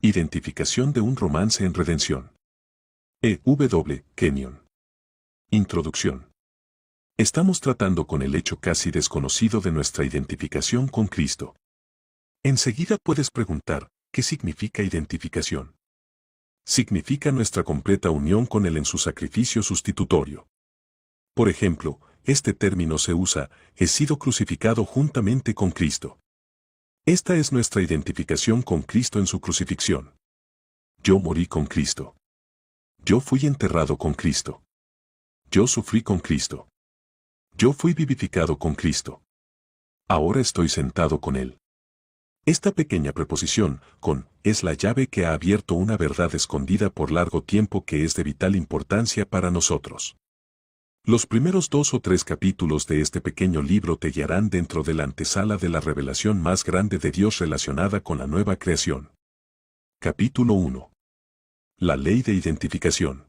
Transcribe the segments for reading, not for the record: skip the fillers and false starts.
Identificación de un romance en redención. E.W. Kenyon. Introducción. Estamos tratando con el hecho casi desconocido de nuestra identificación con Cristo. Enseguida puedes preguntar, ¿qué significa identificación? Significa nuestra completa unión con Él en su sacrificio sustitutorio. Por ejemplo, este término se usa, he sido crucificado juntamente con Cristo. Esta es nuestra identificación con Cristo en su crucifixión. Yo morí con Cristo. Yo fui enterrado con Cristo. Yo sufrí con Cristo. Yo fui vivificado con Cristo. Ahora estoy sentado con Él. Esta pequeña preposición, con, es la llave que ha abierto una verdad escondida por largo tiempo que es de vital importancia para nosotros. Los primeros 2 o 3 capítulos de este pequeño libro te guiarán dentro de la antesala de la revelación más grande de Dios relacionada con la nueva creación. Capítulo 1. La ley de identificación.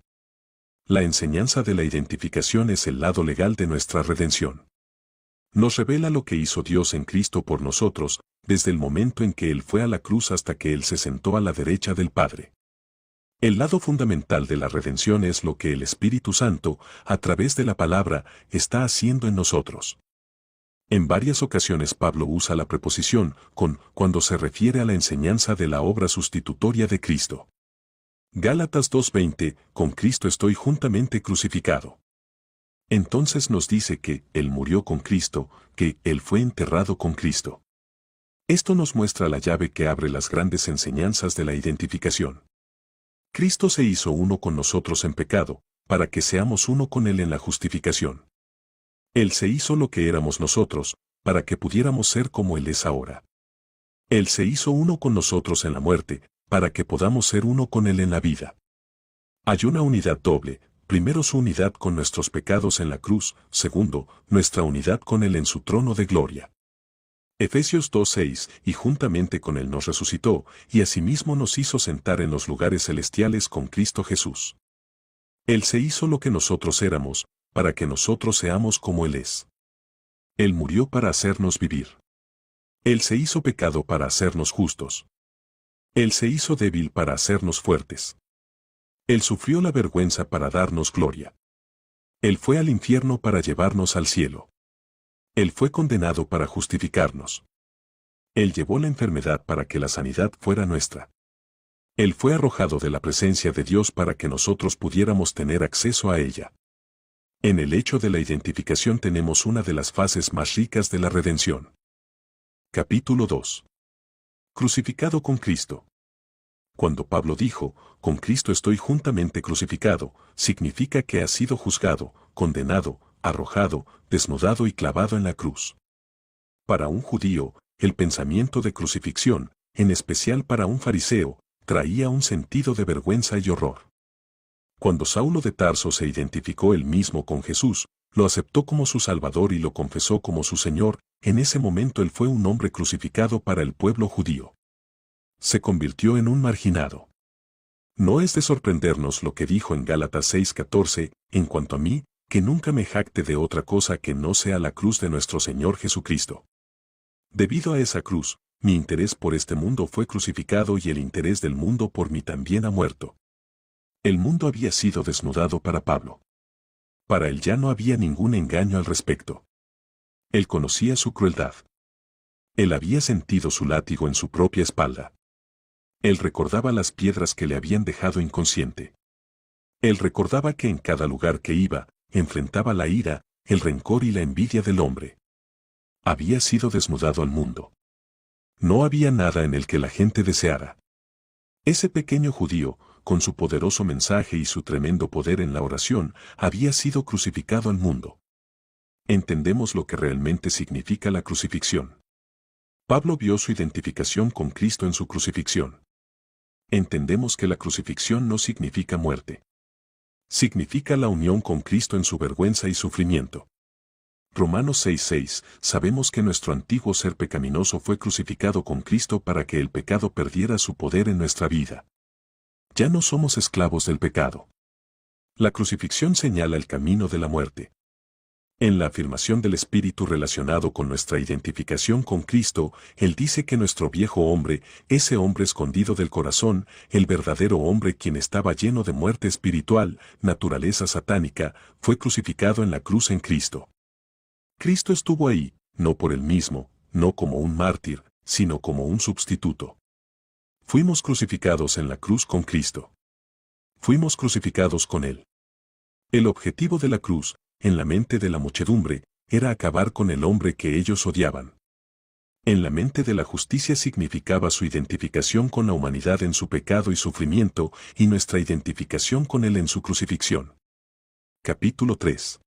La enseñanza de la identificación es el lado legal de nuestra redención. Nos revela lo que hizo Dios en Cristo por nosotros, desde el momento en que Él fue a la cruz hasta que Él se sentó a la derecha del Padre. El lado fundamental de la redención es lo que el Espíritu Santo, a través de la palabra, está haciendo en nosotros. En varias ocasiones Pablo usa la preposición con cuando se refiere a la enseñanza de la obra sustitutoria de Cristo. Gálatas 2:20, con Cristo estoy juntamente crucificado. Entonces nos dice que Él murió con Cristo, que Él fue enterrado con Cristo. Esto nos muestra la llave que abre las grandes enseñanzas de la identificación. Cristo se hizo uno con nosotros en pecado, para que seamos uno con Él en la justificación. Él se hizo lo que éramos nosotros, para que pudiéramos ser como Él es ahora. Él se hizo uno con nosotros en la muerte, para que podamos ser uno con Él en la vida. Hay una unidad doble, primero su unidad con nuestros pecados en la cruz, segundo, nuestra unidad con Él en su trono de gloria. Efesios 2:6, y juntamente con Él nos resucitó, y asimismo nos hizo sentar en los lugares celestiales con Cristo Jesús. Él se hizo lo que nosotros éramos, para que nosotros seamos como Él es. Él murió para hacernos vivir. Él se hizo pecado para hacernos justos. Él se hizo débil para hacernos fuertes. Él sufrió la vergüenza para darnos gloria. Él fue al infierno para llevarnos al cielo. Él fue condenado para justificarnos. Él llevó la enfermedad para que la sanidad fuera nuestra. Él fue arrojado de la presencia de Dios para que nosotros pudiéramos tener acceso a ella. En el hecho de la identificación tenemos una de las fases más ricas de la redención. Capítulo 2. Crucificado con Cristo. Cuando Pablo dijo, con Cristo estoy juntamente crucificado, significa que ha sido juzgado, condenado, arrojado, desnudado y clavado en la cruz. Para un judío, el pensamiento de crucifixión, en especial para un fariseo, traía un sentido de vergüenza y horror. Cuando Saulo de Tarso se identificó él mismo con Jesús, lo aceptó como su Salvador y lo confesó como su Señor, en ese momento él fue un hombre crucificado para el pueblo judío. Se convirtió en un marginado. No es de sorprendernos lo que dijo en Gálatas 6:14, en cuanto a mí, que nunca me jacte de otra cosa que no sea la cruz de nuestro Señor Jesucristo. Debido a esa cruz, mi interés por este mundo fue crucificado y el interés del mundo por mí también ha muerto. El mundo había sido desnudado para Pablo. Para él ya no había ningún engaño al respecto. Él conocía su crueldad. Él había sentido su látigo en su propia espalda. Él recordaba las piedras que le habían dejado inconsciente. Él recordaba que en cada lugar que iba, enfrentaba la ira, el rencor y la envidia del hombre. Había sido desnudado al mundo. No había nada en el que la gente deseara. Ese pequeño judío, con su poderoso mensaje y su tremendo poder en la oración, había sido crucificado al mundo. Entendemos lo que realmente significa la crucifixión. Pablo vio su identificación con Cristo en su crucifixión. Entendemos que la crucifixión no significa muerte. Significa la unión con Cristo en su vergüenza y sufrimiento. Romanos 6:6, sabemos que nuestro antiguo ser pecaminoso fue crucificado con Cristo para que el pecado perdiera su poder en nuestra vida. Ya no somos esclavos del pecado. La crucifixión señala el camino de la muerte. En la afirmación del Espíritu relacionado con nuestra identificación con Cristo, Él dice que nuestro viejo hombre, ese hombre escondido del corazón, el verdadero hombre quien estaba lleno de muerte espiritual, naturaleza satánica, fue crucificado en la cruz en Cristo. Cristo estuvo ahí, no por él mismo, no como un mártir, sino como un sustituto. Fuimos crucificados en la cruz con Cristo. Fuimos crucificados con Él. El objetivo de la cruz, en la mente de la muchedumbre, era acabar con el hombre que ellos odiaban. En la mente de la justicia significaba su identificación con la humanidad en su pecado y sufrimiento, y nuestra identificación con Él en su crucifixión. Capítulo 3.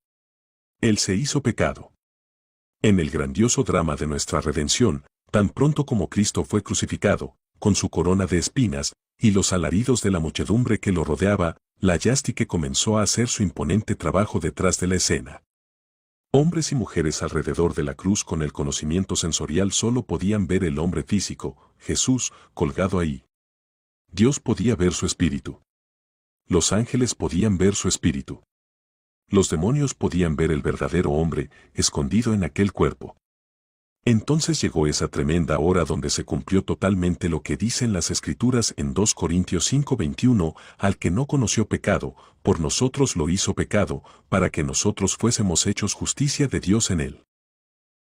Él se hizo pecado. En el grandioso drama de nuestra redención, tan pronto como Cristo fue crucificado, con su corona de espinas, y los alaridos de la muchedumbre que lo rodeaba, la yástique comenzó a hacer su imponente trabajo detrás de la escena. Hombres y mujeres alrededor de la cruz con el conocimiento sensorial solo podían ver el hombre físico, Jesús, colgado ahí. Dios podía ver su espíritu. Los ángeles podían ver su espíritu. Los demonios podían ver el verdadero hombre, escondido en aquel cuerpo. Entonces llegó esa tremenda hora donde se cumplió totalmente lo que dicen las Escrituras en 2 Corintios 5:21, al que no conoció pecado, por nosotros lo hizo pecado, para que nosotros fuésemos hechos justicia de Dios en él.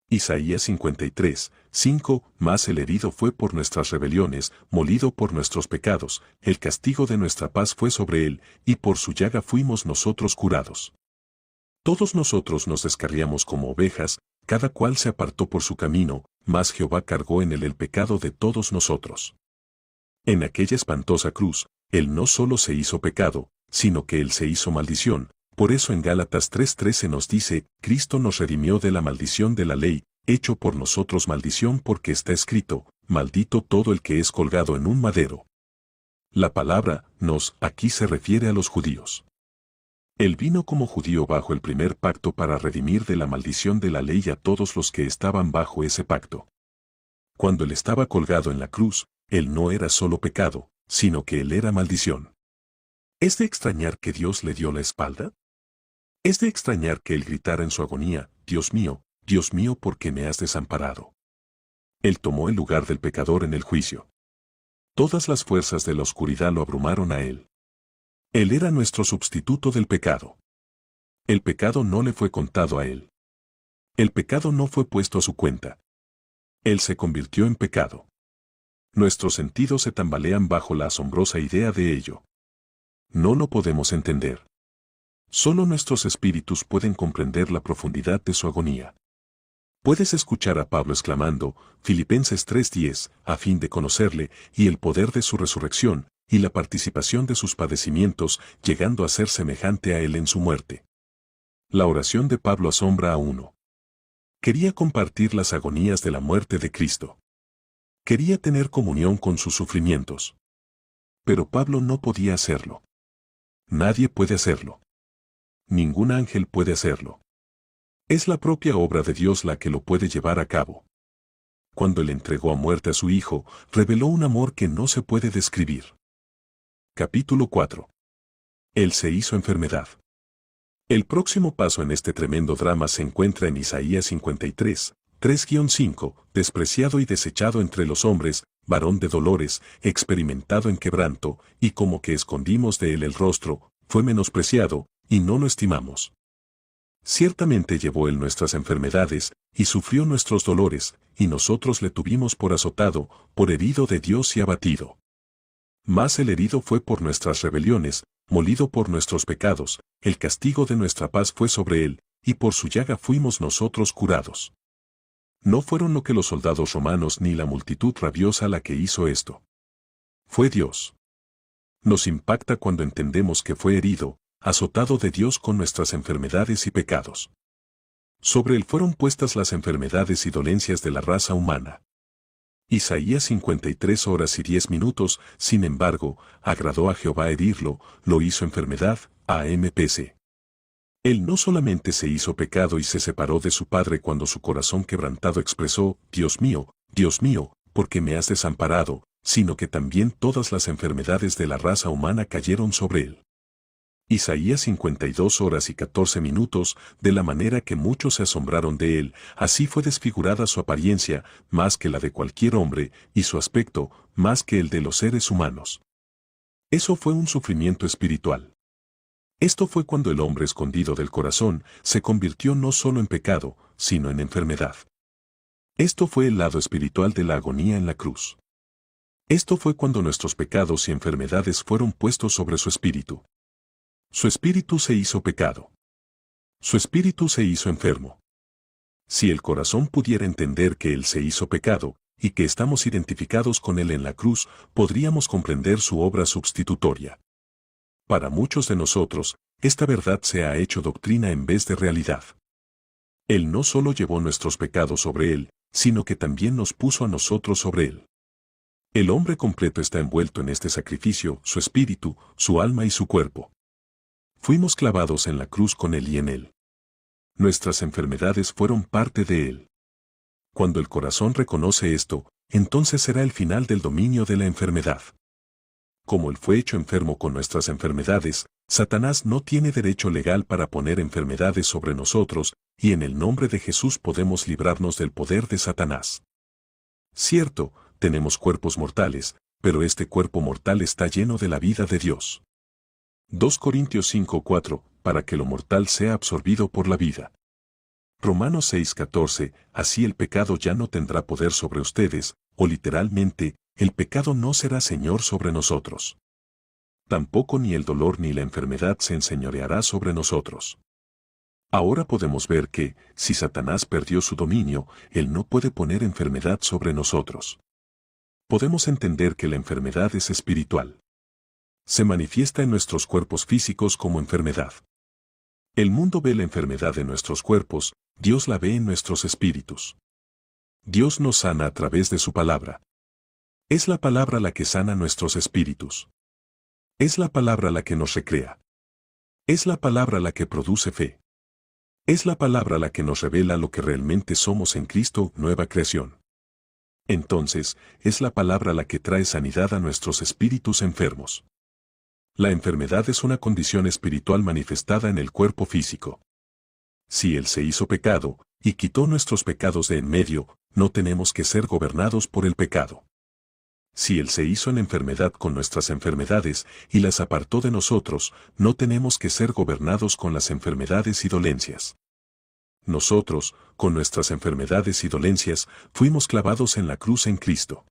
Isaías 53:5, mas el herido fue por nuestras rebeliones, molido por nuestros pecados, el castigo de nuestra paz fue sobre él, y por su llaga fuimos nosotros curados. Todos nosotros nos descarriamos como ovejas, cada cual se apartó por su camino, mas Jehová cargó en él el pecado de todos nosotros. En aquella espantosa cruz, Él no solo se hizo pecado, sino que Él se hizo maldición. Por eso en Gálatas 3:13 nos dice, Cristo nos redimió de la maldición de la ley, hecho por nosotros maldición porque está escrito, maldito todo el que es colgado en un madero. La palabra, nos, aquí se refiere a los judíos. Él vino como judío bajo el primer pacto para redimir de la maldición de la ley a todos los que estaban bajo ese pacto. Cuando Él estaba colgado en la cruz, Él no era solo pecado, sino que Él era maldición. ¿Es de extrañar que Dios le dio la espalda? ¿Es de extrañar que Él gritara en su agonía, Dios mío, ¿por qué me has desamparado? Él tomó el lugar del pecador en el juicio. Todas las fuerzas de la oscuridad lo abrumaron a Él. Él era nuestro sustituto del pecado. El pecado no le fue contado a Él. El pecado no fue puesto a su cuenta. Él se convirtió en pecado. Nuestros sentidos se tambalean bajo la asombrosa idea de ello. No lo podemos entender. Solo nuestros espíritus pueden comprender la profundidad de su agonía. Puedes escuchar a Pablo exclamando, Filipenses 3:10, a fin de conocerle, y el poder de su resurrección, y la participación de sus padecimientos, llegando a ser semejante a él en su muerte. La oración de Pablo asombra a uno. Quería compartir las agonías de la muerte de Cristo. Quería tener comunión con sus sufrimientos. Pero Pablo no podía hacerlo. Nadie puede hacerlo. Ningún ángel puede hacerlo. Es la propia obra de Dios la que lo puede llevar a cabo. Cuando Él entregó a muerte a su Hijo, reveló un amor que no se puede describir. Capítulo 4. Él se hizo enfermedad. El próximo paso en este tremendo drama se encuentra en Isaías 53, 3-5, despreciado y desechado entre los hombres, varón de dolores, experimentado en quebranto, y como que escondimos de él el rostro, fue menospreciado, y no lo estimamos. Ciertamente llevó él nuestras enfermedades, y sufrió nuestros dolores, y nosotros le tuvimos por azotado, por herido de Dios y abatido. Mas el herido fue por nuestras rebeliones, molido por nuestros pecados, el castigo de nuestra paz fue sobre él, y por su llaga fuimos nosotros curados. No fueron lo que los soldados romanos ni la multitud rabiosa la que hizo esto. Fue Dios. Nos impacta cuando entendemos que fue herido, azotado de Dios con nuestras enfermedades y pecados. Sobre él fueron puestas las enfermedades y dolencias de la raza humana. Isaías 53:10, sin embargo, agradó a Jehová herirlo, lo hizo enfermedad, AMPC. Él no solamente se hizo pecado y se separó de su Padre cuando su corazón quebrantado expresó, Dios mío, ¿por qué me has desamparado?, sino que también todas las enfermedades de la raza humana cayeron sobre él. Isaías 52 horas y 14 minutos, de la manera que muchos se asombraron de él, así fue desfigurada su apariencia, más que la de cualquier hombre, y su aspecto, más que el de los seres humanos. Eso fue un sufrimiento espiritual. Esto fue cuando el hombre escondido del corazón se convirtió no solo en pecado, sino en enfermedad. Esto fue el lado espiritual de la agonía en la cruz. Esto fue cuando nuestros pecados y enfermedades fueron puestos sobre su espíritu. Su espíritu se hizo pecado. Su espíritu se hizo enfermo. Si el corazón pudiera entender que Él se hizo pecado, y que estamos identificados con Él en la cruz, podríamos comprender su obra sustitutoria. Para muchos de nosotros, esta verdad se ha hecho doctrina en vez de realidad. Él no solo llevó nuestros pecados sobre Él, sino que también nos puso a nosotros sobre Él. El hombre completo está envuelto en este sacrificio, su espíritu, su alma y su cuerpo. Fuimos clavados en la cruz con Él y en Él. Nuestras enfermedades fueron parte de Él. Cuando el corazón reconoce esto, entonces será el final del dominio de la enfermedad. Como Él fue hecho enfermo con nuestras enfermedades, Satanás no tiene derecho legal para poner enfermedades sobre nosotros, y en el nombre de Jesús podemos librarnos del poder de Satanás. Cierto, tenemos cuerpos mortales, pero este cuerpo mortal está lleno de la vida de Dios. 2 Corintios 5:4, para que lo mortal sea absorbido por la vida. Romanos 6:14, así el pecado ya no tendrá poder sobre ustedes, o literalmente, el pecado no será señor sobre nosotros. Tampoco ni el dolor ni la enfermedad se enseñoreará sobre nosotros. Ahora podemos ver que, si Satanás perdió su dominio, él no puede poner enfermedad sobre nosotros. Podemos entender que la enfermedad es espiritual. Se manifiesta en nuestros cuerpos físicos como enfermedad. El mundo ve la enfermedad en nuestros cuerpos, Dios la ve en nuestros espíritus. Dios nos sana a través de su palabra. Es la palabra la que sana nuestros espíritus. Es la palabra la que nos recrea. Es la palabra la que produce fe. Es la palabra la que nos revela lo que realmente somos en Cristo, nueva creación. Entonces, es la palabra la que trae sanidad a nuestros espíritus enfermos. La enfermedad es una condición espiritual manifestada en el cuerpo físico. Si Él se hizo pecado, y quitó nuestros pecados de en medio, no tenemos que ser gobernados por el pecado. Si Él se hizo en enfermedad con nuestras enfermedades, y las apartó de nosotros, no tenemos que ser gobernados con las enfermedades y dolencias. Nosotros, con nuestras enfermedades y dolencias, fuimos clavados en la cruz en Cristo.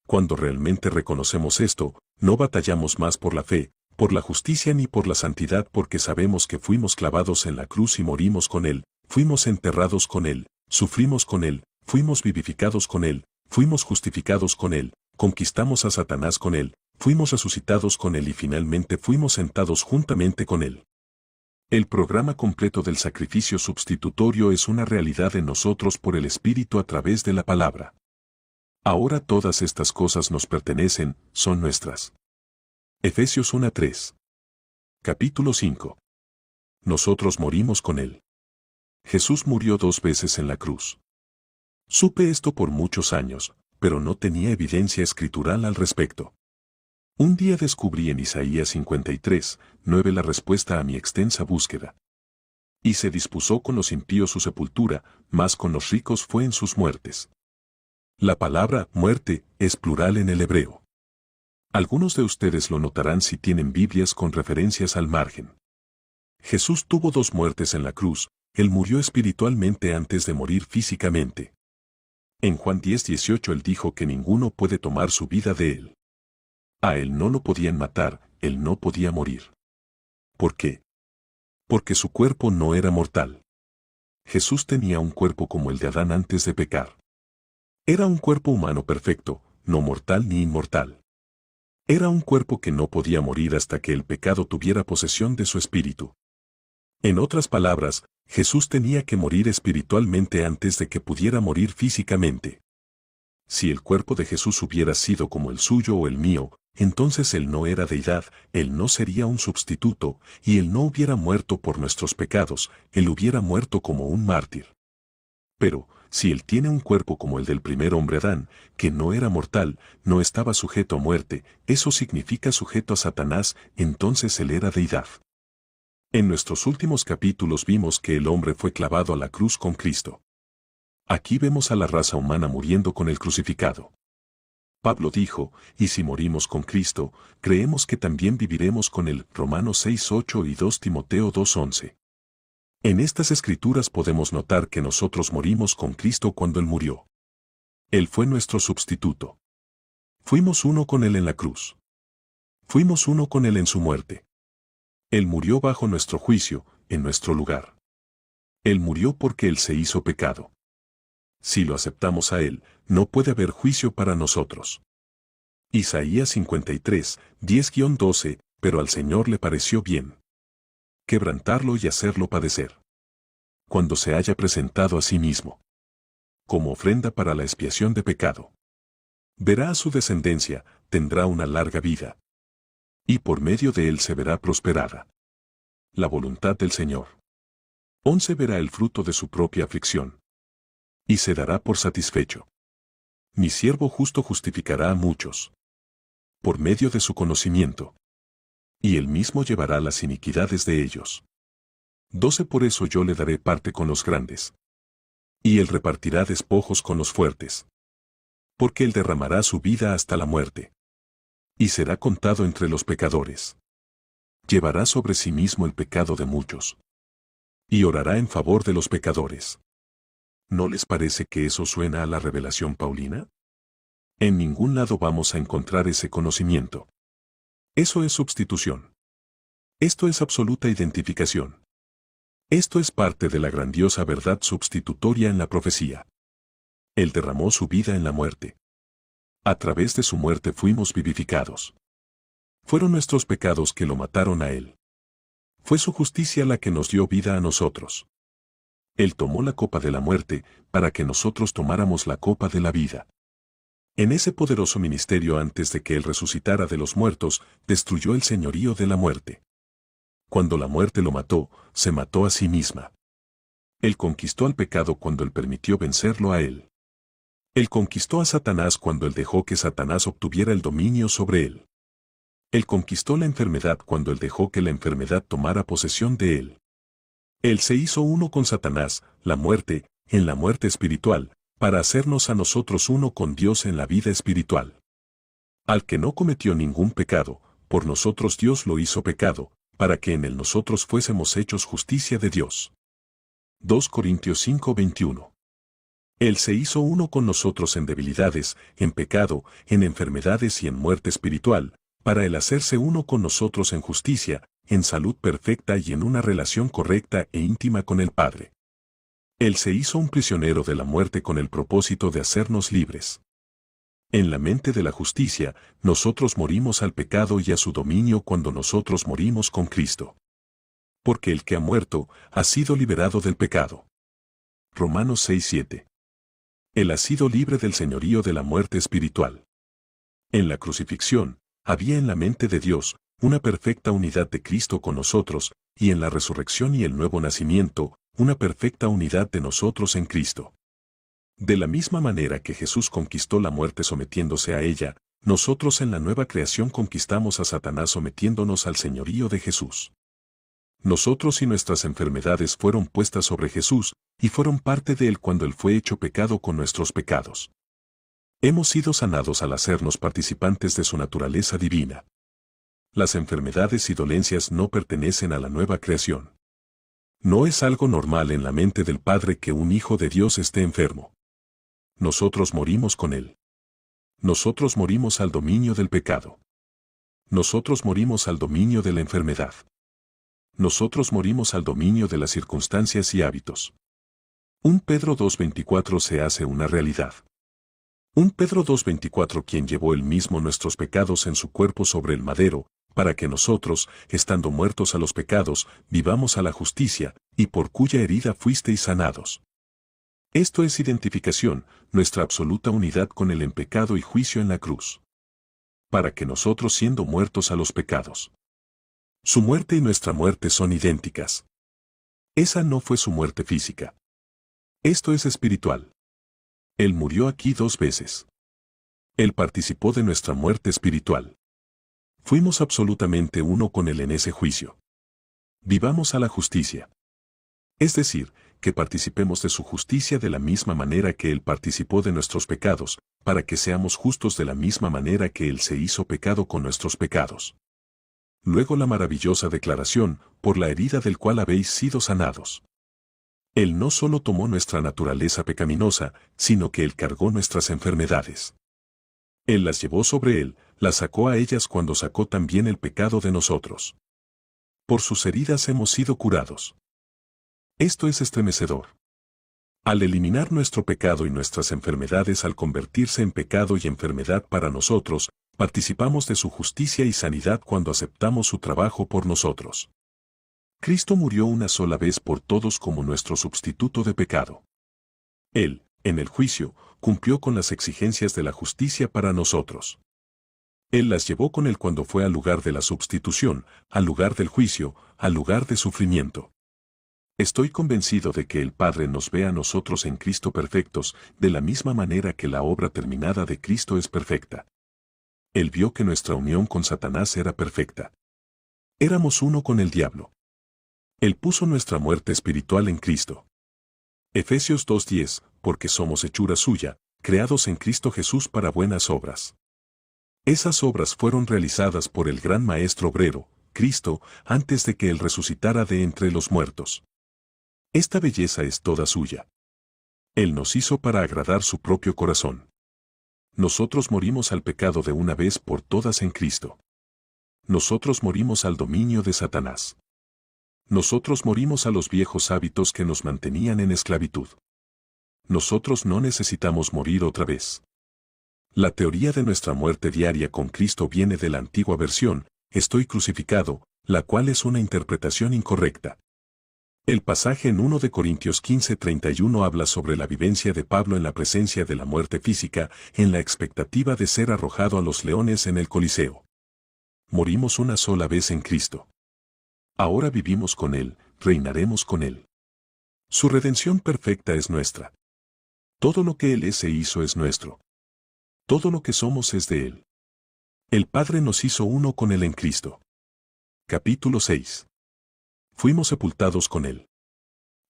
Cuando realmente reconocemos esto, no batallamos más por la fe, por la justicia ni por la santidad porque sabemos que fuimos clavados en la cruz y morimos con Él, fuimos enterrados con Él, sufrimos con Él, fuimos vivificados con Él, fuimos justificados con Él, conquistamos a Satanás con Él, fuimos resucitados con Él y finalmente fuimos sentados juntamente con Él. El programa completo del sacrificio sustitutorio es una realidad en nosotros por el Espíritu a través de la palabra. Ahora todas estas cosas nos pertenecen, son nuestras. Efesios 1:3. Capítulo 5. Nosotros morimos con Él. Jesús murió 2 veces en la cruz. Supe esto por muchos años, pero no tenía evidencia escritural al respecto. Un día descubrí en Isaías 53:9 la respuesta a mi extensa búsqueda. Y se dispuso con los impíos su sepultura, mas con los ricos fue en sus muertes. La palabra muerte es plural en el hebreo. Algunos de ustedes lo notarán si tienen Biblias con referencias al margen. Jesús tuvo 2 muertes en la cruz, Él murió espiritualmente antes de morir físicamente. En Juan 10:18 Él dijo que ninguno puede tomar su vida de Él. A Él no lo podían matar, Él no podía morir. ¿Por qué? Porque su cuerpo no era mortal. Jesús tenía un cuerpo como el de Adán antes de pecar. Era un cuerpo humano perfecto, no mortal ni inmortal. Era un cuerpo que no podía morir hasta que el pecado tuviera posesión de su espíritu. En otras palabras, Jesús tenía que morir espiritualmente antes de que pudiera morir físicamente. Si el cuerpo de Jesús hubiera sido como el suyo o el mío, entonces Él no era deidad, Él no sería un sustituto, y Él no hubiera muerto por nuestros pecados, Él hubiera muerto como un mártir. Pero, si Él tiene un cuerpo como el del primer hombre Adán, que no era mortal, no estaba sujeto a muerte, eso significa sujeto a Satanás, entonces Él era deidad. En nuestros últimos capítulos vimos que el hombre fue clavado a la cruz con Cristo. Aquí vemos a la raza humana muriendo con el crucificado. Pablo dijo, y si morimos con Cristo, creemos que también viviremos con él. Romanos 6:8 y 2 Timoteo 2:11. En estas escrituras podemos notar que nosotros morimos con Cristo cuando Él murió. Él fue nuestro sustituto. Fuimos uno con Él en la cruz. Fuimos uno con Él en su muerte. Él murió bajo nuestro juicio, en nuestro lugar. Él murió porque Él se hizo pecado. Si lo aceptamos a Él, no puede haber juicio para nosotros. Isaías 53, 10-12, pero al Señor le pareció bien quebrantarlo y hacerlo padecer. Cuando se haya presentado a sí mismo como ofrenda para la expiación de pecado. Verá a su descendencia, tendrá una larga vida. Y por medio de él se verá prosperada la voluntad del Señor. 11 Verá el fruto de su propia aflicción. Y se dará por satisfecho. Mi siervo justo justificará a muchos por medio de su conocimiento. Y él mismo llevará las iniquidades de ellos. 12 Por eso yo le daré parte con los grandes. Y él repartirá despojos con los fuertes. Porque él derramará su vida hasta la muerte. Y será contado entre los pecadores. Llevará sobre sí mismo el pecado de muchos. Y orará en favor de los pecadores. ¿No les parece que eso suena a la revelación paulina? En ningún lado vamos a encontrar ese conocimiento. Eso es sustitución. Esto es absoluta identificación. Esto es parte de la grandiosa verdad sustitutoria en la profecía. Él derramó su vida en la muerte. A través de su muerte fuimos vivificados. Fueron nuestros pecados que lo mataron a Él. Fue su justicia la que nos dio vida a nosotros. Él tomó la copa de la muerte para que nosotros tomáramos la copa de la vida. En ese poderoso ministerio antes de que Él resucitara de los muertos, destruyó el señorío de la muerte. Cuando la muerte lo mató, se mató a sí misma. Él conquistó al pecado cuando Él permitió vencerlo a Él. Él conquistó a Satanás cuando Él dejó que Satanás obtuviera el dominio sobre Él. Él conquistó la enfermedad cuando Él dejó que la enfermedad tomara posesión de Él. Él se hizo uno con Satanás, la muerte, en la muerte espiritual, para hacernos a nosotros uno con Dios en la vida espiritual. Al que no cometió ningún pecado, por nosotros Dios lo hizo pecado, para que en él nosotros fuésemos hechos justicia de Dios. 2 Corintios 5:21. Él se hizo uno con nosotros en debilidades, en pecado, en enfermedades y en muerte espiritual, para él hacerse uno con nosotros en justicia, en salud perfecta y en una relación correcta e íntima con el Padre. Él se hizo un prisionero de la muerte con el propósito de hacernos libres. En la mente de la justicia, nosotros morimos al pecado y a su dominio cuando nosotros morimos con Cristo. Porque el que ha muerto, ha sido liberado del pecado. Romanos 6:7. Él ha sido libre del señorío de la muerte espiritual. En la crucifixión, había en la mente de Dios, una perfecta unidad de Cristo con nosotros, y en la resurrección y el nuevo nacimiento, una perfecta unidad de nosotros en Cristo. De la misma manera que Jesús conquistó la muerte sometiéndose a ella, nosotros en la nueva creación conquistamos a Satanás sometiéndonos al señorío de Jesús. Nosotros y nuestras enfermedades fueron puestas sobre Jesús, y fueron parte de Él cuando Él fue hecho pecado con nuestros pecados. Hemos sido sanados al hacernos participantes de su naturaleza divina. Las enfermedades y dolencias no pertenecen a la nueva creación. No es algo normal en la mente del Padre que un hijo de Dios esté enfermo. Nosotros morimos con Él. Nosotros morimos al dominio del pecado. Nosotros morimos al dominio de la enfermedad. Nosotros morimos al dominio de las circunstancias y hábitos. 1 Pedro 2:24 se hace una realidad. 1 Pedro 2:24 quien llevó él mismo nuestros pecados en su cuerpo sobre el madero, para que nosotros, estando muertos a los pecados, vivamos a la justicia, y por cuya herida fuisteis sanados. Esto es identificación, nuestra absoluta unidad con Él en pecado y juicio en la cruz. Para que nosotros siendo muertos a los pecados. Su muerte y nuestra muerte son idénticas. Esa no fue su muerte física. Esto es espiritual. Él murió aquí 2 veces. Él participó de nuestra muerte espiritual. Fuimos absolutamente uno con Él en ese juicio. Vivamos a la justicia. Es decir, que participemos de su justicia de la misma manera que Él participó de nuestros pecados, para que seamos justos de la misma manera que Él se hizo pecado con nuestros pecados. Luego la maravillosa declaración, por la herida del cual habéis sido sanados. Él no solo tomó nuestra naturaleza pecaminosa, sino que Él cargó nuestras enfermedades. Él las llevó sobre Él, las sacó a ellas cuando sacó también el pecado de nosotros. Por sus heridas hemos sido curados. Esto es estremecedor. Al eliminar nuestro pecado y nuestras enfermedades al convertirse en pecado y enfermedad para nosotros, participamos de su justicia y sanidad cuando aceptamos su trabajo por nosotros. Cristo murió una sola vez por todos como nuestro sustituto de pecado. Él, en el juicio, cumplió con las exigencias de la justicia para nosotros. Él las llevó con Él cuando fue al lugar de la sustitución, al lugar del juicio, al lugar de sufrimiento. Estoy convencido de que el Padre nos ve a nosotros en Cristo perfectos, de la misma manera que la obra terminada de Cristo es perfecta. Él vio que nuestra unión con Satanás era perfecta. Éramos uno con el diablo. Él puso nuestra muerte espiritual en Cristo. Efesios 2:10, porque somos hechura suya, creados en Cristo Jesús para buenas obras. Esas obras fueron realizadas por el gran Maestro obrero, Cristo, antes de que Él resucitara de entre los muertos. Esta belleza es toda suya. Él nos hizo para agradar su propio corazón. Nosotros morimos al pecado de una vez por todas en Cristo. Nosotros morimos al dominio de Satanás. Nosotros morimos a los viejos hábitos que nos mantenían en esclavitud. Nosotros no necesitamos morir otra vez. La teoría de nuestra muerte diaria con Cristo viene de la antigua versión, estoy crucificado, la cual es una interpretación incorrecta. El pasaje en 1 de Corintios 15:31 habla sobre la vivencia de Pablo en la presencia de la muerte física, en la expectativa de ser arrojado a los leones en el Coliseo. Morimos una sola vez en Cristo. Ahora vivimos con Él, reinaremos con Él. Su redención perfecta es nuestra. Todo lo que Él es e hizo es nuestro. Todo lo que somos es de Él. El Padre nos hizo uno con Él en Cristo. Capítulo 6. Fuimos sepultados con Él.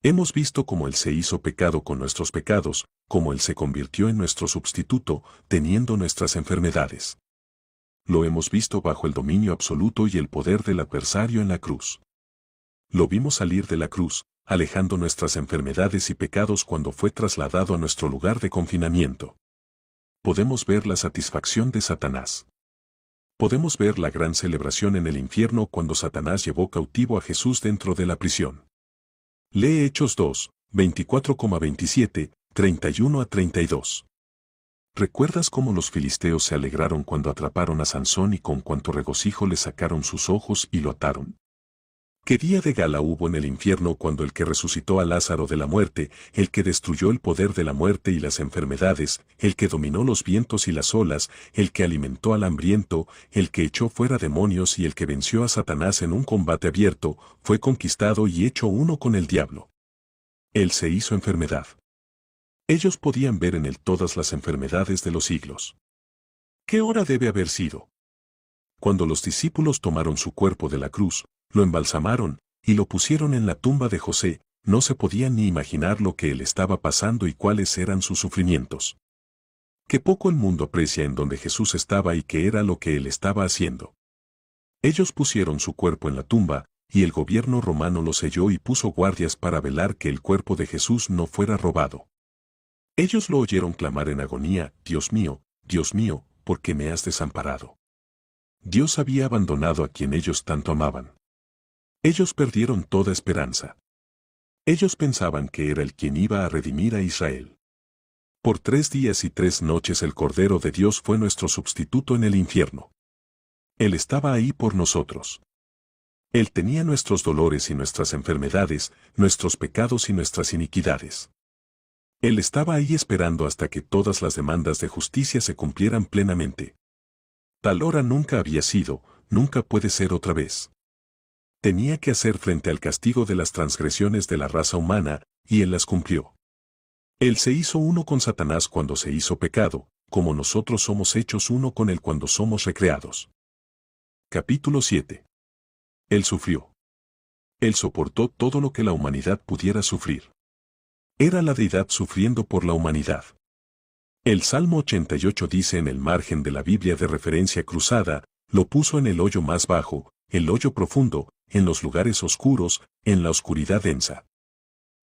Hemos visto cómo Él se hizo pecado con nuestros pecados, cómo Él se convirtió en nuestro sustituto, teniendo nuestras enfermedades. Lo hemos visto bajo el dominio absoluto y el poder del adversario en la cruz. Lo vimos salir de la cruz, alejando nuestras enfermedades y pecados cuando fue trasladado a nuestro lugar de confinamiento. Podemos ver la satisfacción de Satanás. Podemos ver la gran celebración en el infierno cuando Satanás llevó cautivo a Jesús dentro de la prisión. Lee Hechos 2, 24,27, 31 a 32. ¿Recuerdas cómo los filisteos se alegraron cuando atraparon a Sansón y con cuánto regocijo le sacaron sus ojos y lo ataron? ¿Qué día de gala hubo en el infierno cuando el que resucitó a Lázaro de la muerte, el que destruyó el poder de la muerte y las enfermedades, el que dominó los vientos y las olas, el que alimentó al hambriento, el que echó fuera demonios y el que venció a Satanás en un combate abierto, fue conquistado y hecho uno con el diablo? Él se hizo enfermedad. Ellos podían ver en él todas las enfermedades de los siglos. ¿Qué hora debe haber sido? Cuando los discípulos tomaron su cuerpo de la cruz, lo embalsamaron, y lo pusieron en la tumba de José, no se podían ni imaginar lo que él estaba pasando y cuáles eran sus sufrimientos. Qué poco el mundo aprecia en donde Jesús estaba y qué era lo que él estaba haciendo. Ellos pusieron su cuerpo en la tumba, y el gobierno romano lo selló y puso guardias para velar que el cuerpo de Jesús no fuera robado. Ellos lo oyeron clamar en agonía, Dios mío, ¿por qué me has desamparado? Dios había abandonado a quien ellos tanto amaban. Ellos perdieron toda esperanza. Ellos pensaban que era el quien iba a redimir a Israel. Por 3 días y 3 noches el Cordero de Dios fue nuestro sustituto en el infierno. Él estaba ahí por nosotros. Él tenía nuestros dolores y nuestras enfermedades, nuestros pecados y nuestras iniquidades. Él estaba ahí esperando hasta que todas las demandas de justicia se cumplieran plenamente. Tal hora nunca había sido, nunca puede ser otra vez. Tenía que hacer frente al castigo de las transgresiones de la raza humana, y Él las cumplió. Él se hizo uno con Satanás cuando se hizo pecado, como nosotros somos hechos uno con Él cuando somos recreados. Capítulo 7. Él sufrió. Él soportó todo lo que la humanidad pudiera sufrir. Era la deidad sufriendo por la humanidad. El Salmo 88 dice en el margen de la Biblia de referencia cruzada, lo puso en el hoyo más bajo, el hoyo profundo, en los lugares oscuros, en la oscuridad densa.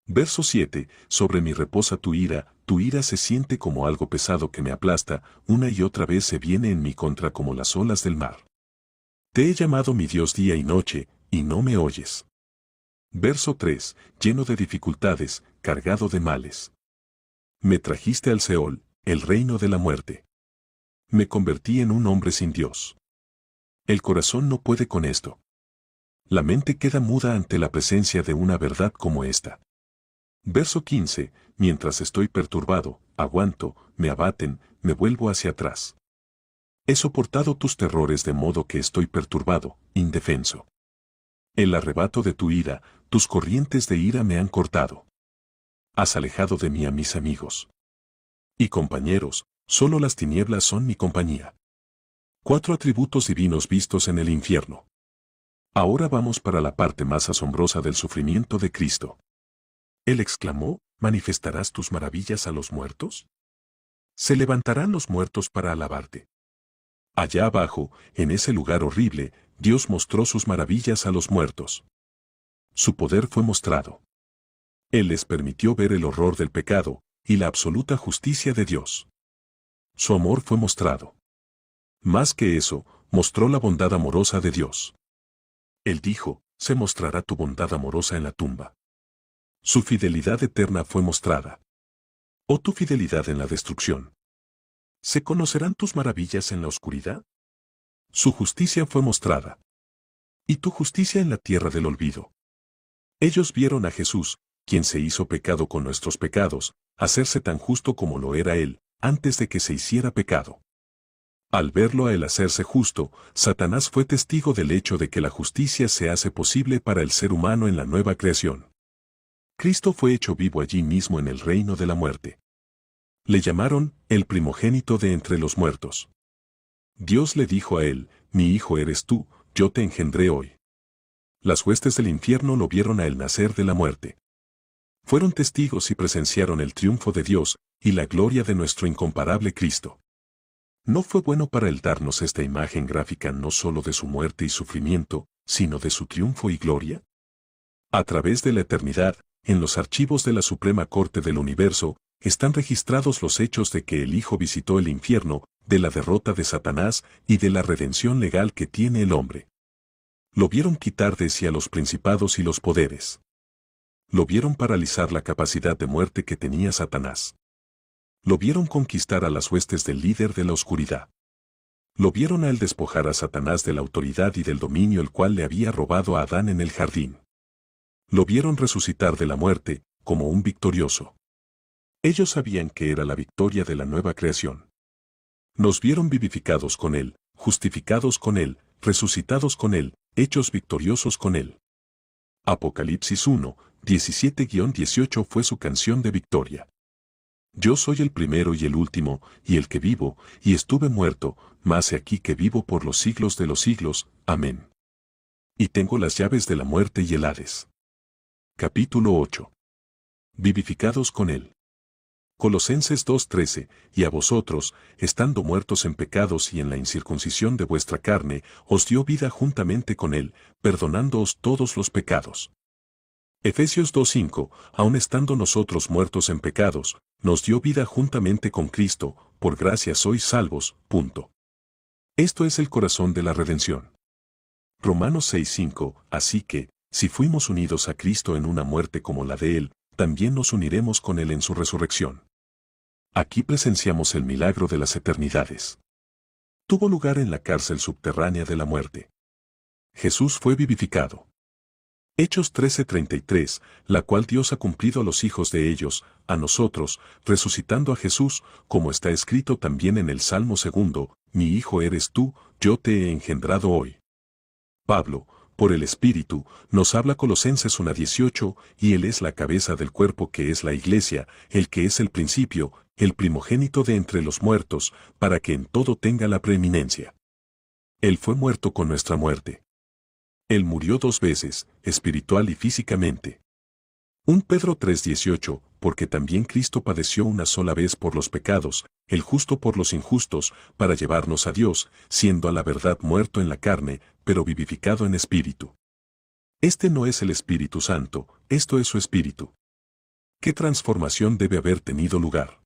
Verso 7, sobre mí reposa tu ira se siente como algo pesado que me aplasta, una y otra vez se viene en mi contra como las olas del mar. Te he llamado mi Dios día y noche, y no me oyes. Verso 3, lleno de dificultades, cargado de males. Me trajiste al Seol, el reino de la muerte. Me convertí en un hombre sin Dios. El corazón no puede con esto. La mente queda muda ante la presencia de una verdad como esta. Verso 15, mientras estoy perturbado, aguanto, me abaten, me vuelvo hacia atrás. He soportado tus terrores de modo que estoy perturbado, indefenso. El arrebato de tu ira, tus corrientes de ira me han cortado. Has alejado de mí a mis amigos y compañeros, solo las tinieblas son mi compañía. 4 atributos divinos vistos en el infierno. Ahora vamos para la parte más asombrosa del sufrimiento de Cristo. Él exclamó, ¿manifestarás tus maravillas a los muertos? Se levantarán los muertos para alabarte. Allá abajo, en ese lugar horrible, Dios mostró sus maravillas a los muertos. Su poder fue mostrado. Él les permitió ver el horror del pecado y la absoluta justicia de Dios. Su amor fue mostrado. Más que eso, mostró la bondad amorosa de Dios. Él dijo, se mostrará tu bondad amorosa en la tumba. Su fidelidad eterna fue mostrada. ¿O tu fidelidad en la destrucción? ¿Se conocerán tus maravillas en la oscuridad? Su justicia fue mostrada. ¿Y tu justicia en la tierra del olvido? Ellos vieron a Jesús, quien se hizo pecado con nuestros pecados, hacerse tan justo como lo era Él, antes de que se hiciera pecado. Al verlo a Él hacerse justo, Satanás fue testigo del hecho de que la justicia se hace posible para el ser humano en la nueva creación. Cristo fue hecho vivo allí mismo en el reino de la muerte. Le llamaron el primogénito de entre los muertos. Dios le dijo a él, mi hijo eres tú, yo te engendré hoy. Las huestes del infierno lo vieron a él nacer de la muerte. Fueron testigos y presenciaron el triunfo de Dios y la gloria de nuestro incomparable Cristo. ¿No fue bueno para él darnos esta imagen gráfica no solo de su muerte y sufrimiento, sino de su triunfo y gloria? A través de la eternidad, en los archivos de la Suprema Corte del Universo, están registrados los hechos de que el Hijo visitó el infierno, de la derrota de Satanás y de la redención legal que tiene el hombre. Lo vieron quitar de sí a los principados y los poderes. Lo vieron paralizar la capacidad de muerte que tenía Satanás. Lo vieron conquistar a las huestes del líder de la oscuridad. Lo vieron a él despojar a Satanás de la autoridad y del dominio el cual le había robado a Adán en el jardín. Lo vieron resucitar de la muerte, como un victorioso. Ellos sabían que era la victoria de la nueva creación. Nos vieron vivificados con Él, justificados con Él, resucitados con Él, hechos victoriosos con Él. Apocalipsis 1, 17-18 fue su canción de victoria. Yo soy el primero y el último, y el que vivo, y estuve muerto, mas he aquí que vivo por los siglos de los siglos. Amén. Y tengo las llaves de la muerte y el Hades. Capítulo 8. Vivificados con Él. Colosenses 2:13, y a vosotros, estando muertos en pecados y en la incircuncisión de vuestra carne, os dio vida juntamente con Él, perdonándoos todos los pecados. Efesios 2:5, aun estando nosotros muertos en pecados, nos dio vida juntamente con Cristo, por gracia sois salvos. Punto. Esto es el corazón de la redención. Romanos 6:5, así que, si fuimos unidos a Cristo en una muerte como la de Él, también nos uniremos con Él en su resurrección. Aquí presenciamos el milagro de las eternidades. Tuvo lugar en la cárcel subterránea de la muerte. Jesús fue vivificado. Hechos 13:33, la cual Dios ha cumplido a los hijos de ellos, a nosotros, resucitando a Jesús, como está escrito también en el Salmo 2, mi hijo eres tú, yo te he engendrado hoy. Pablo, por el Espíritu, nos habla Colosenses 1:18, y Él es la cabeza del cuerpo que es la Iglesia, el que es el principio, el primogénito de entre los muertos, para que en todo tenga la preeminencia. Él fue muerto con nuestra muerte. Él murió 2 veces, espiritual y físicamente. 1 Pedro 3:18, porque también Cristo padeció una sola vez por los pecados, el justo por los injustos, para llevarnos a Dios, siendo a la verdad muerto en la carne, pero vivificado en espíritu. Este no es el Espíritu Santo, esto es su espíritu. ¿Qué transformación debe haber tenido lugar?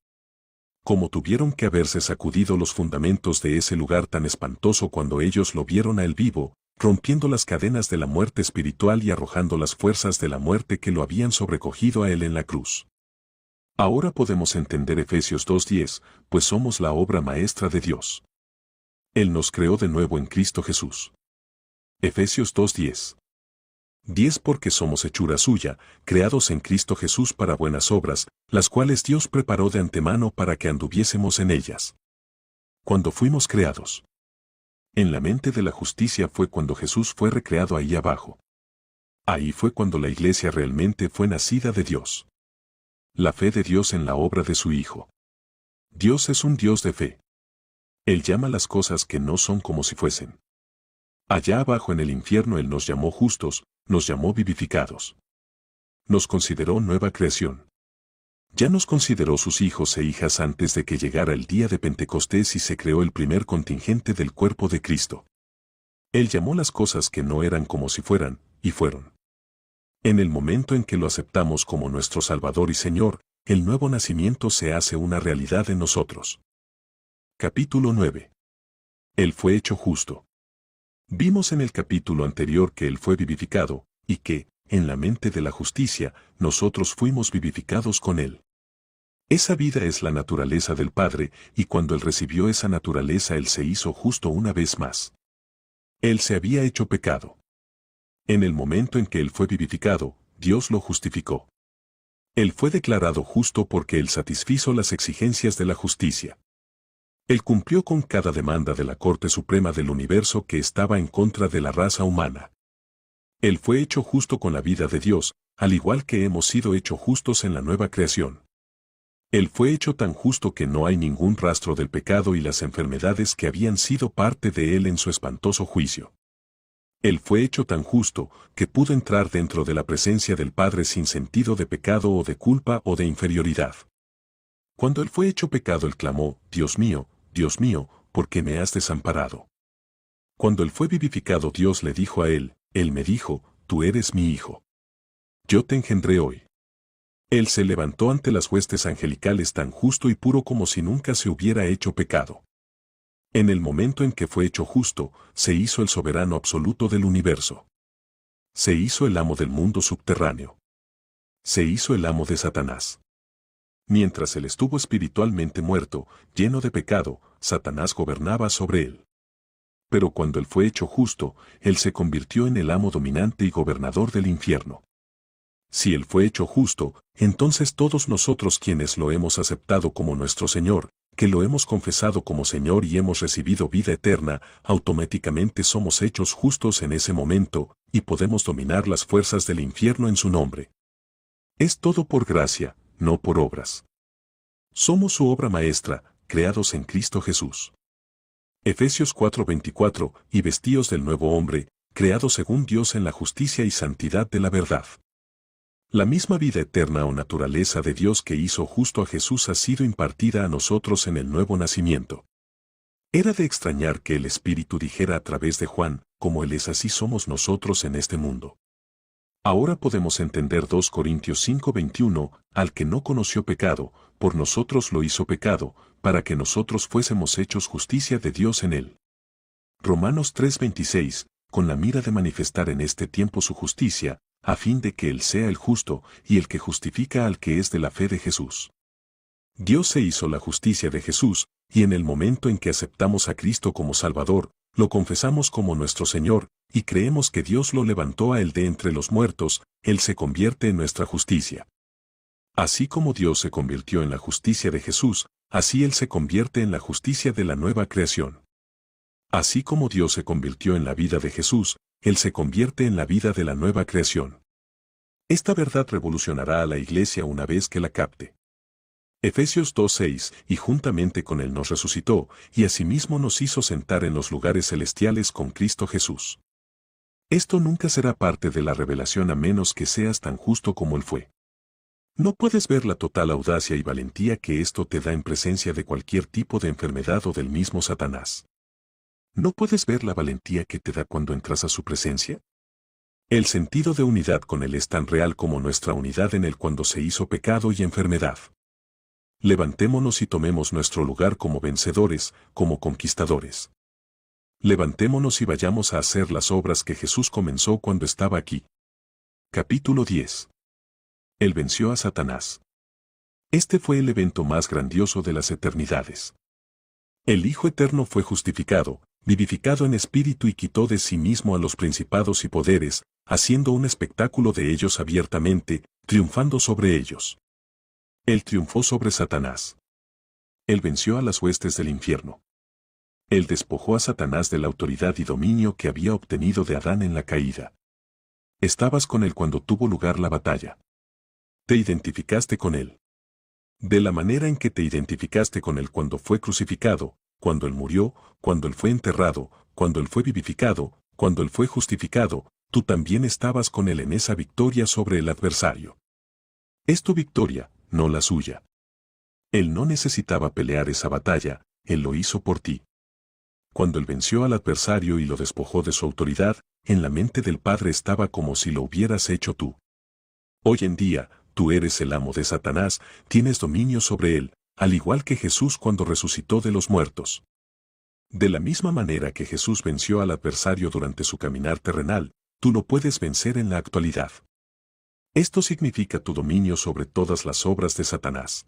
¿Cómo tuvieron que haberse sacudido los fundamentos de ese lugar tan espantoso cuando ellos lo vieron a él vivo, rompiendo las cadenas de la muerte espiritual y arrojando las fuerzas de la muerte que lo habían sobrecogido a él en la cruz? Ahora podemos entender Efesios 2:10, pues somos la obra maestra de Dios. Él nos creó de nuevo en Cristo Jesús. Efesios 2:10. 10 porque somos hechura suya, creados en Cristo Jesús para buenas obras, las cuales Dios preparó de antemano para que anduviésemos en ellas. Cuando fuimos creados. En la mente de la justicia fue cuando Jesús fue recreado ahí abajo. Ahí fue cuando la iglesia realmente fue nacida de Dios. La fe de Dios en la obra de su Hijo. Dios es un Dios de fe. Él llama las cosas que no son como si fuesen. Allá abajo en el infierno Él nos llamó justos, nos llamó vivificados. Nos consideró nueva creación. Ya nos consideró sus hijos e hijas antes de que llegara el día de Pentecostés y se creó el primer contingente del cuerpo de Cristo. Él llamó las cosas que no eran como si fueran, y fueron. En el momento en que lo aceptamos como nuestro Salvador y Señor, el nuevo nacimiento se hace una realidad en nosotros. Capítulo 9. Él fue hecho justo. Vimos en el capítulo anterior que Él fue vivificado, y que, en la mente de la justicia, nosotros fuimos vivificados con Él. Esa vida es la naturaleza del Padre, y cuando Él recibió esa naturaleza Él se hizo justo una vez más. Él se había hecho pecado. En el momento en que Él fue vivificado, Dios lo justificó. Él fue declarado justo porque Él satisfizo las exigencias de la justicia. Él cumplió con cada demanda de la Corte Suprema del Universo que estaba en contra de la raza humana. Él fue hecho justo con la vida de Dios, al igual que hemos sido hechos justos en la nueva creación. Él fue hecho tan justo que no hay ningún rastro del pecado y las enfermedades que habían sido parte de Él en su espantoso juicio. Él fue hecho tan justo que pudo entrar dentro de la presencia del Padre sin sentido de pecado o de culpa o de inferioridad. Cuando Él fue hecho pecado Él clamó, Dios mío, ¿por qué me has desamparado? Cuando Él fue vivificado Dios le dijo a Él me dijo, tú eres mi Hijo. Yo te engendré hoy. Él se levantó ante las huestes angelicales tan justo y puro como si nunca se hubiera hecho pecado. En el momento en que fue hecho justo, se hizo el soberano absoluto del universo. Se hizo el amo del mundo subterráneo. Se hizo el amo de Satanás. Mientras Él estuvo espiritualmente muerto, lleno de pecado, Satanás gobernaba sobre Él. Pero cuando Él fue hecho justo, Él se convirtió en el amo dominante y gobernador del infierno. Si Él fue hecho justo, entonces todos nosotros quienes lo hemos aceptado como nuestro Señor, que lo hemos confesado como Señor y hemos recibido vida eterna, automáticamente somos hechos justos en ese momento, y podemos dominar las fuerzas del infierno en su nombre. Es todo por gracia, no por obras. Somos su obra maestra, creados en Cristo Jesús. Efesios 4:24, y vestíos del nuevo hombre, creado según Dios en la justicia y santidad de la verdad. La misma vida eterna o naturaleza de Dios que hizo justo a Jesús ha sido impartida a nosotros en el nuevo nacimiento. Era de extrañar que el Espíritu dijera a través de Juan, como Él es así somos nosotros en este mundo. Ahora podemos entender 2 Corintios 5:21, al que no conoció pecado, por nosotros lo hizo pecado, para que nosotros fuésemos hechos justicia de Dios en él. Romanos 3:26, con la mira de manifestar en este tiempo su justicia, a fin de que Él sea el justo y el que justifica al que es de la fe de Jesús. Dios se hizo la justicia de Jesús, y en el momento en que aceptamos a Cristo como Salvador, lo confesamos como nuestro Señor, y creemos que Dios lo levantó a Él de entre los muertos, Él se convierte en nuestra justicia. Así como Dios se convirtió en la justicia de Jesús, así Él se convierte en la justicia de la nueva creación. Así como Dios se convirtió en la vida de Jesús, Él se convierte en la vida de la nueva creación. Esta verdad revolucionará a la Iglesia una vez que la capte. Efesios 2:6, y juntamente con Él nos resucitó, y asimismo nos hizo sentar en los lugares celestiales con Cristo Jesús. Esto nunca será parte de la revelación a menos que seas tan justo como Él fue. No puedes ver la total audacia y valentía que esto te da en presencia de cualquier tipo de enfermedad o del mismo Satanás. ¿No puedes ver la valentía que te da cuando entras a su presencia? El sentido de unidad con Él es tan real como nuestra unidad en Él cuando se hizo pecado y enfermedad. Levantémonos y tomemos nuestro lugar como vencedores, como conquistadores. Levantémonos y vayamos a hacer las obras que Jesús comenzó cuando estaba aquí. Capítulo 10. Él venció a Satanás. Este fue el evento más grandioso de las eternidades. El Hijo Eterno fue justificado, vivificado en espíritu y quitó de sí mismo a los principados y poderes, haciendo un espectáculo de ellos abiertamente, triunfando sobre ellos. Él triunfó sobre Satanás. Él venció a las huestes del infierno. Él despojó a Satanás de la autoridad y dominio que había obtenido de Adán en la caída. Estabas con él cuando tuvo lugar la batalla. Te identificaste con él. De la manera en que te identificaste con él cuando fue crucificado, cuando él murió, cuando él fue enterrado, cuando él fue vivificado, cuando él fue justificado, tú también estabas con él en esa victoria sobre el adversario. Es tu victoria, no la suya. Él no necesitaba pelear esa batalla, él lo hizo por ti. Cuando él venció al adversario y lo despojó de su autoridad, en la mente del Padre estaba como si lo hubieras hecho tú. Hoy en día, tú eres el amo de Satanás, tienes dominio sobre él, al igual que Jesús cuando resucitó de los muertos. De la misma manera que Jesús venció al adversario durante su caminar terrenal, tú lo puedes vencer en la actualidad. Esto significa tu dominio sobre todas las obras de Satanás.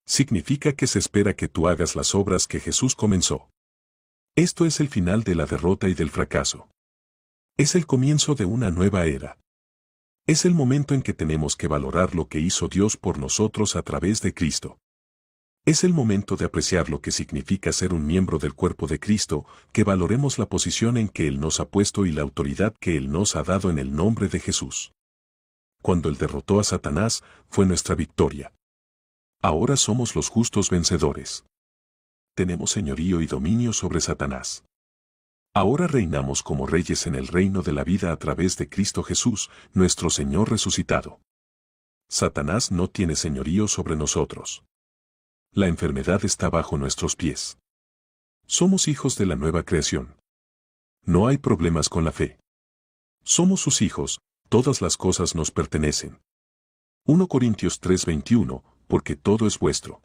Significa que se espera que tú hagas las obras que Jesús comenzó. Esto es el final de la derrota y del fracaso. Es el comienzo de una nueva era. Es el momento en que tenemos que valorar lo que hizo Dios por nosotros a través de Cristo. Es el momento de apreciar lo que significa ser un miembro del cuerpo de Cristo, que valoremos la posición en que Él nos ha puesto y la autoridad que Él nos ha dado en el nombre de Jesús. Cuando Él derrotó a Satanás, fue nuestra victoria. Ahora somos los justos vencedores. Tenemos señorío y dominio sobre Satanás. Ahora reinamos como reyes en el reino de la vida a través de Cristo Jesús, nuestro Señor resucitado. Satanás no tiene señorío sobre nosotros. La enfermedad está bajo nuestros pies. Somos hijos de la nueva creación. No hay problemas con la fe. Somos sus hijos, todas las cosas nos pertenecen. 1 Corintios 3:21, porque todo es vuestro.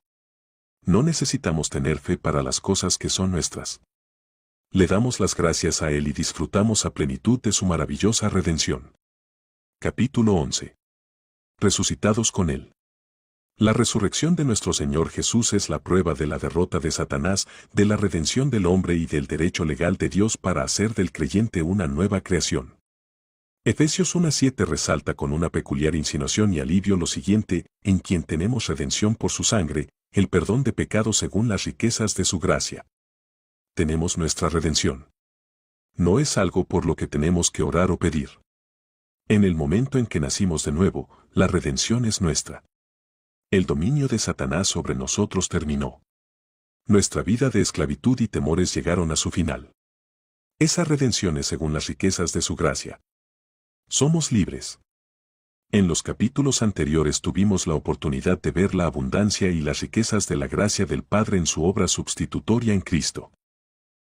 No necesitamos tener fe para las cosas que son nuestras. Le damos las gracias a Él y disfrutamos a plenitud de su maravillosa redención. Capítulo 11. Resucitados con Él. La resurrección de nuestro Señor Jesús es la prueba de la derrota de Satanás, de la redención del hombre y del derecho legal de Dios para hacer del creyente una nueva creación. Efesios 1:7 resalta con una peculiar insinuación y alivio lo siguiente: en quien tenemos redención por su sangre, el perdón de pecados según las riquezas de su gracia. Tenemos nuestra redención. No es algo por lo que tenemos que orar o pedir. En el momento en que nacimos de nuevo, la redención es nuestra. El dominio de Satanás sobre nosotros terminó. Nuestra vida de esclavitud y temores llegaron a su final. Esa redención es según las riquezas de su gracia. Somos libres. En los capítulos anteriores tuvimos la oportunidad de ver la abundancia y las riquezas de la gracia del Padre en su obra sustitutoria en Cristo.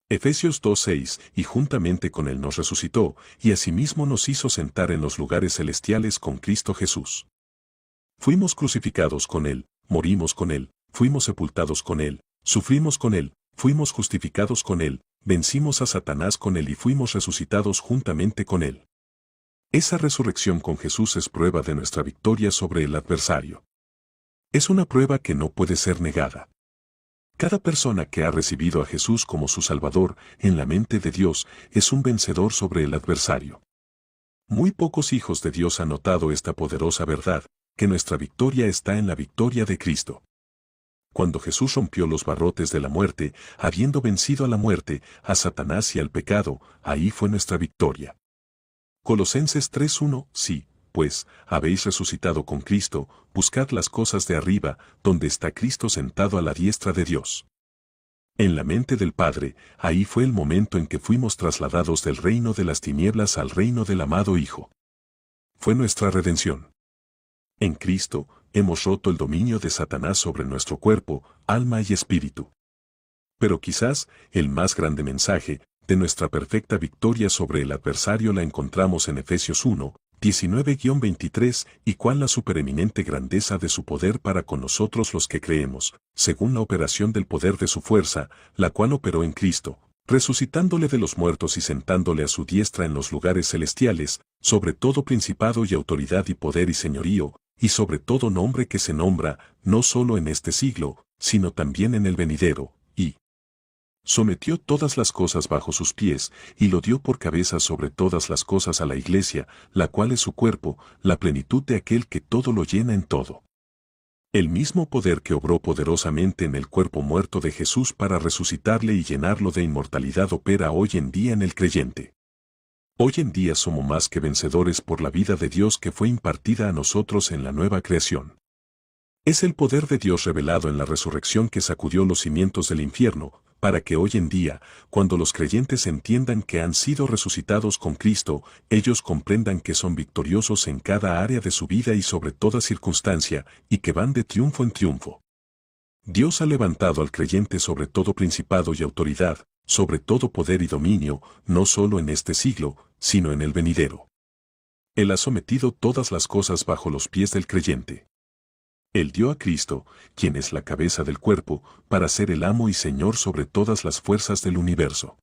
Efesios 2:6, y juntamente con Él nos resucitó, y asimismo nos hizo sentar en los lugares celestiales con Cristo Jesús. Fuimos crucificados con Él, morimos con Él, fuimos sepultados con Él, sufrimos con Él, fuimos justificados con Él, vencimos a Satanás con Él y fuimos resucitados juntamente con Él. Esa resurrección con Jesús es prueba de nuestra victoria sobre el adversario. Es una prueba que no puede ser negada. Cada persona que ha recibido a Jesús como su Salvador, en la mente de Dios, es un vencedor sobre el adversario. Muy pocos hijos de Dios han notado esta poderosa verdad, que nuestra victoria está en la victoria de Cristo. Cuando Jesús rompió los barrotes de la muerte, habiendo vencido a la muerte, a Satanás y al pecado, ahí fue nuestra victoria. Colosenses 3:1, sí, pues, habéis resucitado con Cristo, buscad las cosas de arriba, donde está Cristo sentado a la diestra de Dios. En la mente del Padre, ahí fue el momento en que fuimos trasladados del reino de las tinieblas al reino del amado Hijo. Fue nuestra redención. En Cristo, hemos roto el dominio de Satanás sobre nuestro cuerpo, alma y espíritu. Pero quizás, el más grande mensaje de nuestra perfecta victoria sobre el adversario la encontramos en Efesios 1, 19-23, y cuál la supereminente grandeza de su poder para con nosotros los que creemos, según la operación del poder de su fuerza, la cual operó en Cristo, resucitándole de los muertos y sentándole a su diestra en los lugares celestiales, sobre todo principado y autoridad y poder y señorío, y sobre todo nombre que se nombra, no solo en este siglo, sino también en el venidero, y sometió todas las cosas bajo sus pies, y lo dio por cabeza sobre todas las cosas a la Iglesia, la cual es su cuerpo, la plenitud de aquel que todo lo llena en todo. El mismo poder que obró poderosamente en el cuerpo muerto de Jesús para resucitarle y llenarlo de inmortalidad opera hoy en día en el creyente. Hoy en día somos más que vencedores por la vida de Dios que fue impartida a nosotros en la nueva creación. Es el poder de Dios revelado en la resurrección que sacudió los cimientos del infierno, para que hoy en día, cuando los creyentes entiendan que han sido resucitados con Cristo, ellos comprendan que son victoriosos en cada área de su vida y sobre toda circunstancia, y que van de triunfo en triunfo. Dios ha levantado al creyente sobre todo principado y autoridad, sobre todo poder y dominio, no solo en este siglo, sino en el venidero. Él ha sometido todas las cosas bajo los pies del creyente. Él dio a Cristo, quien es la cabeza del cuerpo, para ser el amo y señor sobre todas las fuerzas del universo.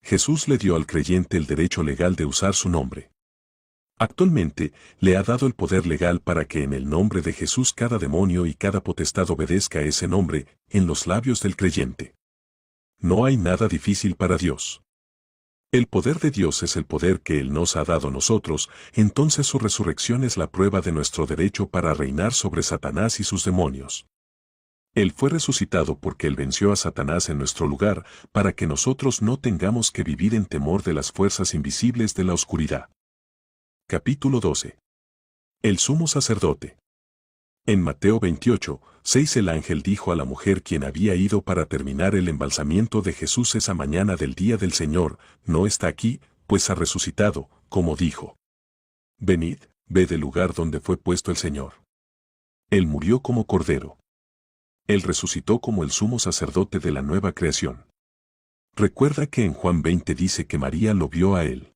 Jesús le dio al creyente el derecho legal de usar su nombre. Actualmente, le ha dado el poder legal para que en el nombre de Jesús cada demonio y cada potestad obedezca ese nombre, en los labios del creyente. No hay nada difícil para Dios. El poder de Dios es el poder que Él nos ha dado a nosotros, entonces su resurrección es la prueba de nuestro derecho para reinar sobre Satanás y sus demonios. Él fue resucitado porque Él venció a Satanás en nuestro lugar, para que nosotros no tengamos que vivir en temor de las fuerzas invisibles de la oscuridad. Capítulo 12. El sumo sacerdote. En Mateo 28, 6 el ángel dijo a la mujer quien había ido para terminar el embalsamiento de Jesús esa mañana del día del Señor, no está aquí, pues ha resucitado, como dijo. Venid, ved el lugar donde fue puesto el Señor. Él murió como cordero. Él resucitó como el sumo sacerdote de la nueva creación. Recuerda que en Juan 20 dice que María lo vio a él.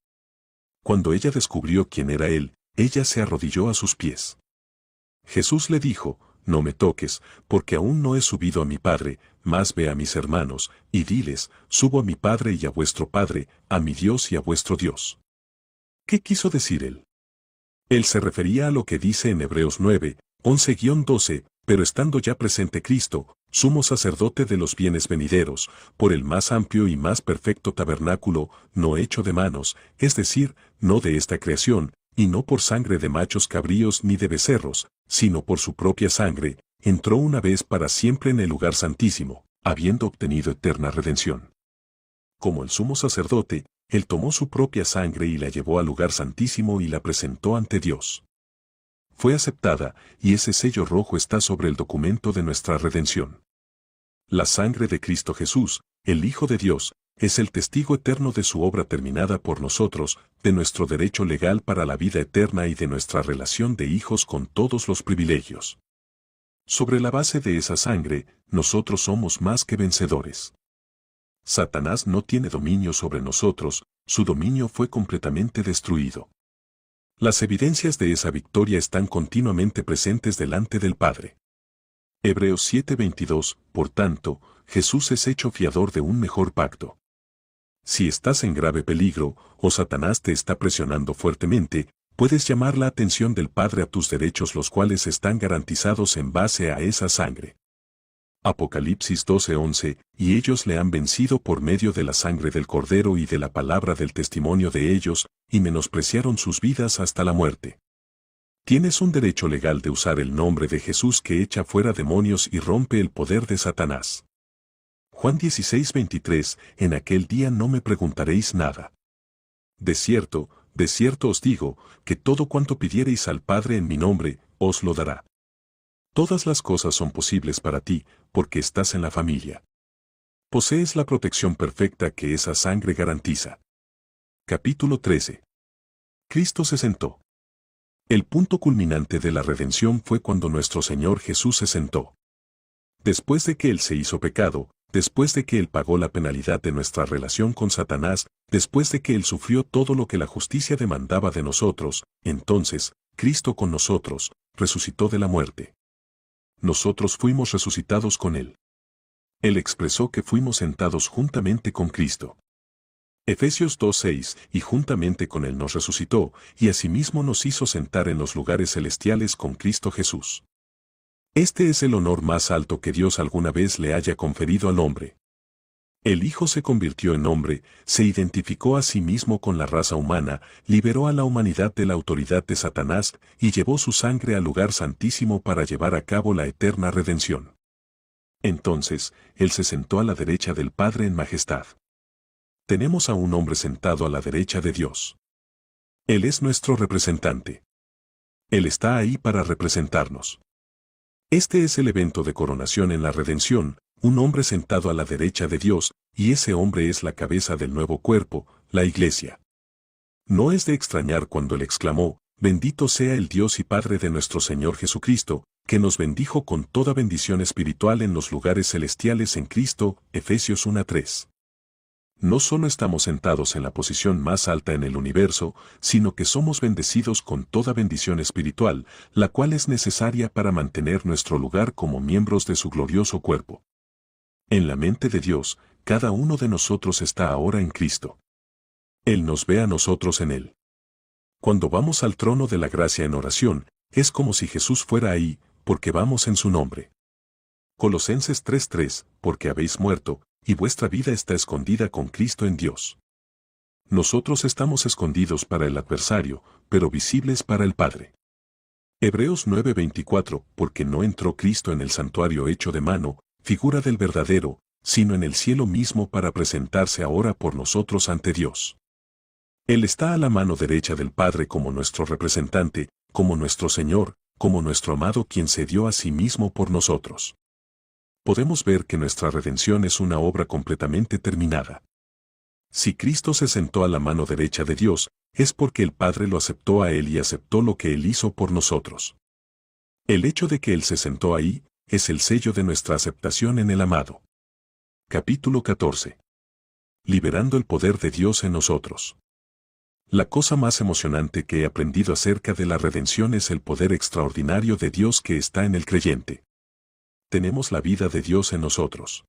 Cuando ella descubrió quién era él, ella se arrodilló a sus pies. Jesús le dijo, no me toques, porque aún no he subido a mi Padre, mas ve a mis hermanos, y diles, subo a mi Padre y a vuestro Padre, a mi Dios y a vuestro Dios. ¿Qué quiso decir él? Él se refería a lo que dice en Hebreos 9, 11-12, pero estando ya presente Cristo, sumo sacerdote de los bienes venideros, por el más amplio y más perfecto tabernáculo, no hecho de manos, es decir, no de esta creación, y no por sangre de machos cabríos ni de becerros, sino por su propia sangre, entró una vez para siempre en el lugar santísimo, habiendo obtenido eterna redención. Como el sumo sacerdote, él tomó su propia sangre y la llevó al lugar santísimo y la presentó ante Dios. Fue aceptada, y ese sello rojo está sobre el documento de nuestra redención. La sangre de Cristo Jesús, el Hijo de Dios, es el testigo eterno de su obra terminada por nosotros, de nuestro derecho legal para la vida eterna y de nuestra relación de hijos con todos los privilegios. Sobre la base de esa sangre, nosotros somos más que vencedores. Satanás no tiene dominio sobre nosotros, su dominio fue completamente destruido. Las evidencias de esa victoria están continuamente presentes delante del Padre. Hebreos 7:22, por tanto, Jesús es hecho fiador de un mejor pacto. Si estás en grave peligro, o Satanás te está presionando fuertemente, puedes llamar la atención del Padre a tus derechos los cuales están garantizados en base a esa sangre. Apocalipsis 12:11, y ellos le han vencido por medio de la sangre del Cordero y de la palabra del testimonio de ellos, y menospreciaron sus vidas hasta la muerte. Tienes un derecho legal de usar el nombre de Jesús que echa fuera demonios y rompe el poder de Satanás. Juan 16:23, en aquel día no me preguntaréis nada. De cierto os digo, que todo cuanto pidiereis al Padre en mi nombre, os lo dará. Todas las cosas son posibles para ti, porque estás en la familia. Posees la protección perfecta que esa sangre garantiza. Capítulo 13. Cristo se sentó. El punto culminante de la redención fue cuando nuestro Señor Jesús se sentó. Después de que Él se hizo pecado, después de que Él pagó la penalidad de nuestra relación con Satanás, después de que Él sufrió todo lo que la justicia demandaba de nosotros, entonces, Cristo con nosotros, resucitó de la muerte. Nosotros fuimos resucitados con Él. Él expresó que fuimos sentados juntamente con Cristo. Efesios 2:6, y juntamente con Él nos resucitó, y asimismo nos hizo sentar en los lugares celestiales con Cristo Jesús. Este es el honor más alto que Dios alguna vez le haya conferido al hombre. El Hijo se convirtió en hombre, se identificó a sí mismo con la raza humana, liberó a la humanidad de la autoridad de Satanás y llevó su sangre al lugar santísimo para llevar a cabo la eterna redención. Entonces, Él se sentó a la derecha del Padre en majestad. Tenemos a un hombre sentado a la derecha de Dios. Él es nuestro representante. Él está ahí para representarnos. Este es el evento de coronación en la redención, un hombre sentado a la derecha de Dios, y ese hombre es la cabeza del nuevo cuerpo, la Iglesia. No es de extrañar cuando Él exclamó, «Bendito sea el Dios y Padre de nuestro Señor Jesucristo, que nos bendijo con toda bendición espiritual en los lugares celestiales en Cristo», Efesios 1:3. No solo estamos sentados en la posición más alta en el universo, sino que somos bendecidos con toda bendición espiritual, la cual es necesaria para mantener nuestro lugar como miembros de su glorioso cuerpo. En la mente de Dios, cada uno de nosotros está ahora en Cristo. Él nos ve a nosotros en Él. Cuando vamos al trono de la gracia en oración, es como si Jesús fuera ahí, porque vamos en su nombre. Colosenses 3:3, porque habéis muerto, y vuestra vida está escondida con Cristo en Dios. Nosotros estamos escondidos para el adversario, pero visibles para el Padre. Hebreos 9:24, porque no entró Cristo en el santuario hecho de mano, figura del verdadero, sino en el cielo mismo para presentarse ahora por nosotros ante Dios. Él está a la mano derecha del Padre como nuestro representante, como nuestro Señor, como nuestro amado quien se dio a sí mismo por nosotros. Podemos ver que nuestra redención es una obra completamente terminada. Si Cristo se sentó a la mano derecha de Dios, es porque el Padre lo aceptó a Él y aceptó lo que Él hizo por nosotros. El hecho de que Él se sentó ahí, es el sello de nuestra aceptación en el amado. Capítulo 14. Liberando el poder de Dios en nosotros. La cosa más emocionante que he aprendido acerca de la redención es el poder extraordinario de Dios que está en el creyente. Tenemos la vida de Dios en nosotros.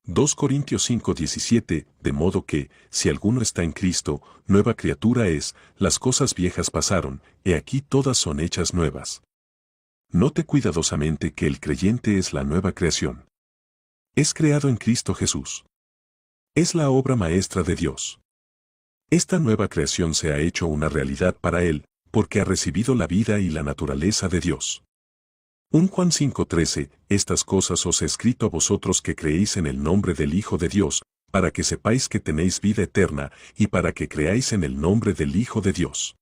2 Corintios 5:17, de modo que, si alguno está en Cristo, nueva criatura es, las cosas viejas pasaron, he aquí todas son hechas nuevas. Note cuidadosamente que el creyente es la nueva creación. Es creado en Cristo Jesús. Es la obra maestra de Dios. Esta nueva creación se ha hecho una realidad para él, porque ha recibido la vida y la naturaleza de Dios. 1 Juan 5:13, estas cosas os he escrito a vosotros que creéis en el nombre del Hijo de Dios, para que sepáis que tenéis vida eterna, y para que creáis en el nombre del Hijo de Dios.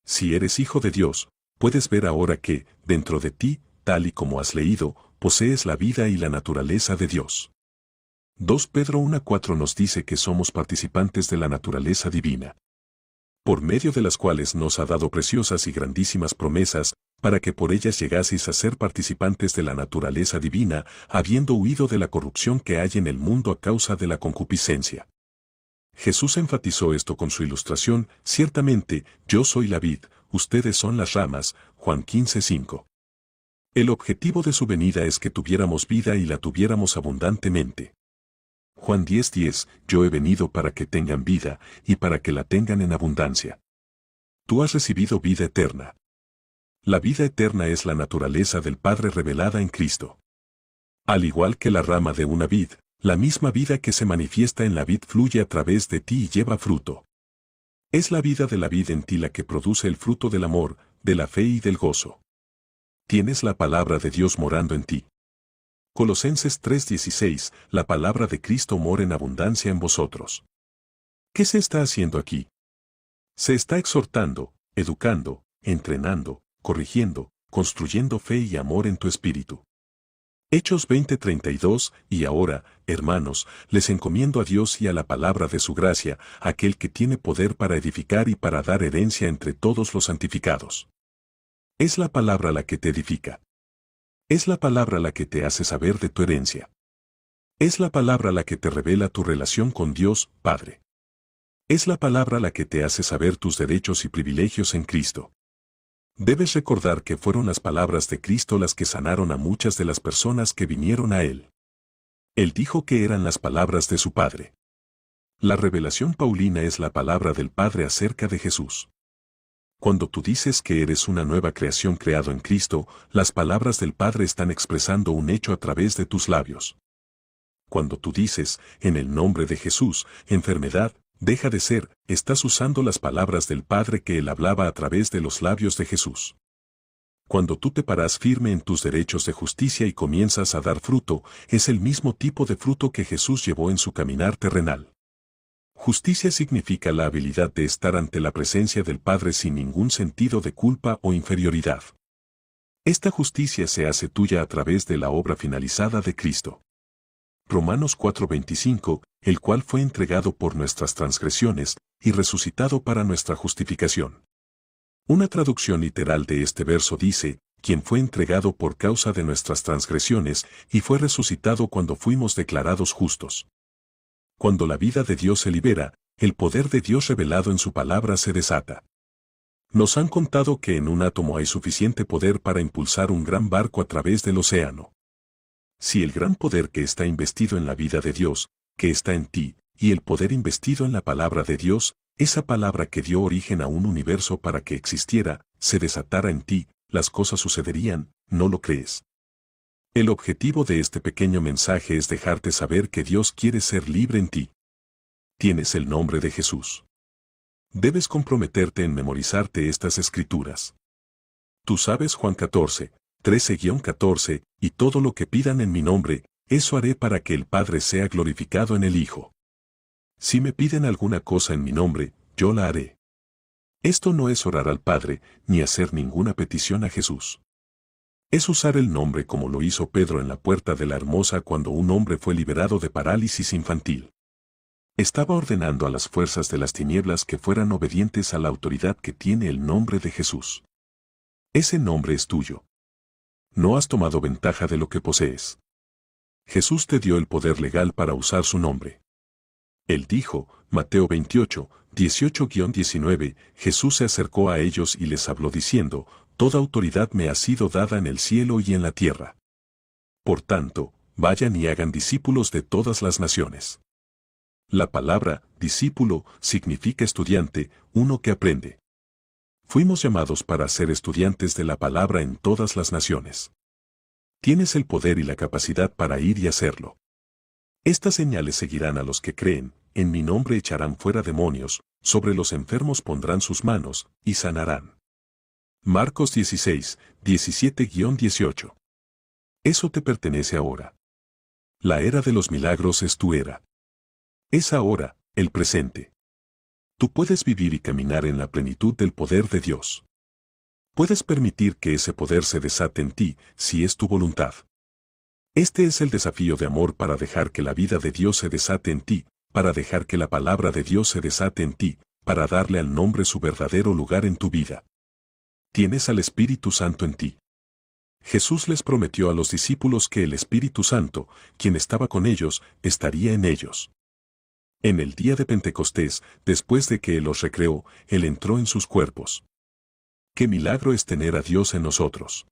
Si eres hijo de Dios, puedes ver ahora que, dentro de ti, tal y como has leído, posees la vida y la naturaleza de Dios. 2 Pedro 1:4 nos dice que somos participantes de la naturaleza divina, por medio de las cuales nos ha dado preciosas y grandísimas promesas, para que por ellas llegaseis a ser participantes de la naturaleza divina, habiendo huido de la corrupción que hay en el mundo a causa de la concupiscencia. Jesús enfatizó esto con su ilustración, ciertamente, yo soy la vid, ustedes son las ramas, Juan 15:5. El objetivo de su venida es que tuviéramos vida y la tuviéramos abundantemente. Juan 10:10, yo he venido para que tengan vida, y para que la tengan en abundancia. Tú has recibido vida eterna. La vida eterna es la naturaleza del Padre revelada en Cristo. Al igual que la rama de una vid, la misma vida que se manifiesta en la vid fluye a través de ti y lleva fruto. Es la vida de la vid en ti la que produce el fruto del amor, de la fe y del gozo. Tienes la palabra de Dios morando en ti. Colosenses 3:16, la palabra de Cristo mora en abundancia en vosotros. ¿Qué se está haciendo aquí? Se está exhortando, educando, entrenando, corrigiendo, construyendo fe y amor en tu espíritu. Hechos 20:32, y ahora, hermanos, les encomiendo a Dios y a la palabra de su gracia, aquel que tiene poder para edificar y para dar herencia entre todos los santificados. Es la palabra la que te edifica. Es la palabra la que te hace saber de tu herencia. Es la palabra la que te revela tu relación con Dios, Padre. Es la palabra la que te hace saber tus derechos y privilegios en Cristo. Debes recordar que fueron las palabras de Cristo las que sanaron a muchas de las personas que vinieron a Él. Él dijo que eran las palabras de su Padre. La revelación paulina es la palabra del Padre acerca de Jesús. Cuando tú dices que eres una nueva creación creado en Cristo, las palabras del Padre están expresando un hecho a través de tus labios. Cuando tú dices, en el nombre de Jesús, enfermedad, deja de ser, estás usando las palabras del Padre que Él hablaba a través de los labios de Jesús. Cuando tú te paras firme en tus derechos de justicia y comienzas a dar fruto, es el mismo tipo de fruto que Jesús llevó en su caminar terrenal. Justicia significa la habilidad de estar ante la presencia del Padre sin ningún sentido de culpa o inferioridad. Esta justicia se hace tuya a través de la obra finalizada de Cristo. Romanos 4:25, el cual fue entregado por nuestras transgresiones y resucitado para nuestra justificación. Una traducción literal de este verso dice, quien fue entregado por causa de nuestras transgresiones y fue resucitado cuando fuimos declarados justos. Cuando la vida de Dios se libera, el poder de Dios revelado en su palabra se desata. Nos han contado que en un átomo hay suficiente poder para impulsar un gran barco a través del océano. Si el gran poder que está investido en la vida de Dios, que está en ti, y el poder investido en la palabra de Dios, esa palabra que dio origen a un universo para que existiera, se desatara en ti, las cosas sucederían, ¿no lo crees? El objetivo de este pequeño mensaje es dejarte saber que Dios quiere ser libre en ti. Tienes el nombre de Jesús. Debes comprometerte en memorizarte estas escrituras. Tú sabes Juan 14, 13-14, y todo lo que pidan en mi nombre, eso haré para que el Padre sea glorificado en el Hijo. Si me piden alguna cosa en mi nombre, yo la haré. Esto no es orar al Padre, ni hacer ninguna petición a Jesús. Es usar el nombre como lo hizo Pedro en la puerta de la Hermosa cuando un hombre fue liberado de parálisis infantil. Estaba ordenando a las fuerzas de las tinieblas que fueran obedientes a la autoridad que tiene el nombre de Jesús. Ese nombre es tuyo. No has tomado ventaja de lo que posees. Jesús te dio el poder legal para usar su nombre. Él dijo, Mateo 28, 18-19, Jesús se acercó a ellos y les habló diciendo, toda autoridad me ha sido dada en el cielo y en la tierra. Por tanto, vayan y hagan discípulos de todas las naciones. La palabra, discípulo, significa estudiante, uno que aprende. Fuimos llamados para ser estudiantes de la palabra en todas las naciones. Tienes el poder y la capacidad para ir y hacerlo. Estas señales seguirán a los que creen, en mi nombre echarán fuera demonios, sobre los enfermos pondrán sus manos, y sanarán. Marcos 16, 17-18. Eso te pertenece ahora. La era de los milagros es tu era. Es ahora, el presente. Tú puedes vivir y caminar en la plenitud del poder de Dios. Puedes permitir que ese poder se desate en ti, si es tu voluntad. Este es el desafío de amor para dejar que la vida de Dios se desate en ti, para dejar que la palabra de Dios se desate en ti, para darle al nombre su verdadero lugar en tu vida. Tienes al Espíritu Santo en ti. Jesús les prometió a los discípulos que el Espíritu Santo, quien estaba con ellos, estaría en ellos. En el día de Pentecostés, después de que Él los recreó, Él entró en sus cuerpos. ¡Qué milagro es tener a Dios en nosotros!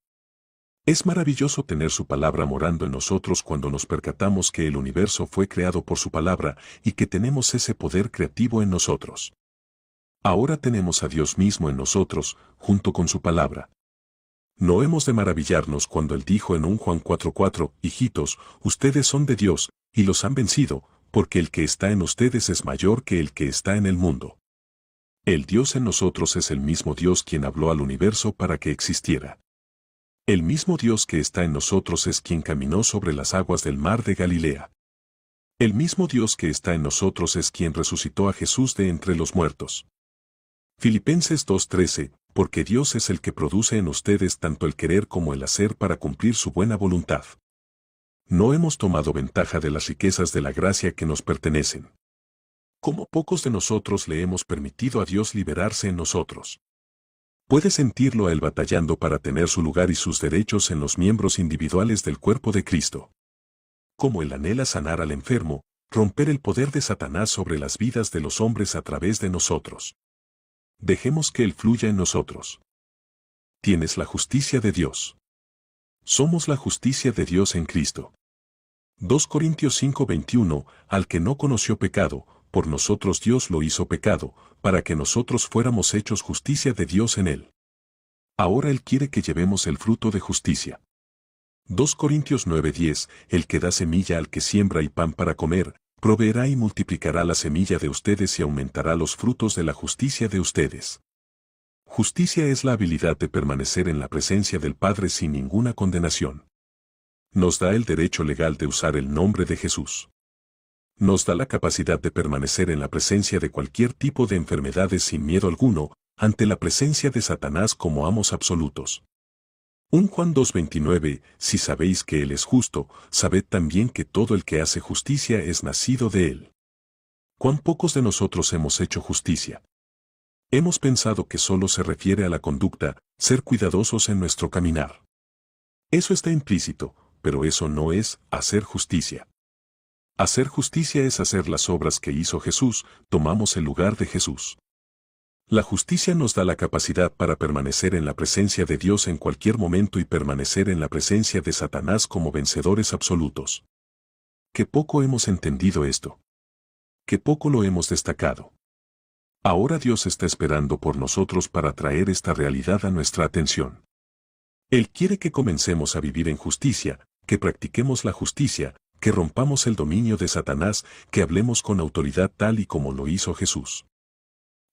Es maravilloso tener su palabra morando en nosotros cuando nos percatamos que el universo fue creado por su palabra y que tenemos ese poder creativo en nosotros. Ahora tenemos a Dios mismo en nosotros, junto con su palabra. No hemos de maravillarnos cuando Él dijo en 1 Juan 4:4, hijitos, ustedes son de Dios, y los han vencido, porque el que está en ustedes es mayor que el que está en el mundo. El Dios en nosotros es el mismo Dios quien habló al universo para que existiera. El mismo Dios que está en nosotros es quien caminó sobre las aguas del mar de Galilea. El mismo Dios que está en nosotros es quien resucitó a Jesús de entre los muertos. Filipenses 2:13, porque Dios es el que produce en ustedes tanto el querer como el hacer para cumplir su buena voluntad. No hemos tomado ventaja de las riquezas de la gracia que nos pertenecen. Como pocos de nosotros le hemos permitido a Dios liberarse en nosotros. Puede sentirlo a Él batallando para tener su lugar y sus derechos en los miembros individuales del cuerpo de Cristo. Como Él anhela sanar al enfermo, romper el poder de Satanás sobre las vidas de los hombres a través de nosotros. Dejemos que Él fluya en nosotros. Tienes la justicia de Dios. Somos la justicia de Dios en Cristo. 2 Corintios 5:21, al que no conoció pecado, por nosotros Dios lo hizo pecado, para que nosotros fuéramos hechos justicia de Dios en él. Ahora Él quiere que llevemos el fruto de justicia. 2 Corintios 9:10, el que da semilla al que siembra y pan para comer, proveerá y multiplicará la semilla de ustedes y aumentará los frutos de la justicia de ustedes. Justicia es la habilidad de permanecer en la presencia del Padre sin ninguna condenación. Nos da el derecho legal de usar el nombre de Jesús. Nos da la capacidad de permanecer en la presencia de cualquier tipo de enfermedades sin miedo alguno, ante la presencia de Satanás como amos absolutos. 1 Juan 2:29, si sabéis que Él es justo, sabed también que todo el que hace justicia es nacido de Él. ¿Cuán pocos de nosotros hemos hecho justicia? Hemos pensado que solo se refiere a la conducta, ser cuidadosos en nuestro caminar. Eso está implícito, pero eso no es hacer justicia. Hacer justicia es hacer las obras que hizo Jesús, tomamos el lugar de Jesús. La justicia nos da la capacidad para permanecer en la presencia de Dios en cualquier momento y permanecer en la presencia de Satanás como vencedores absolutos. Qué poco hemos entendido esto. Qué poco lo hemos destacado. Ahora Dios está esperando por nosotros para traer esta realidad a nuestra atención. Él quiere que comencemos a vivir en justicia, que practiquemos la justicia, que rompamos el dominio de Satanás, que hablemos con autoridad tal y como lo hizo Jesús.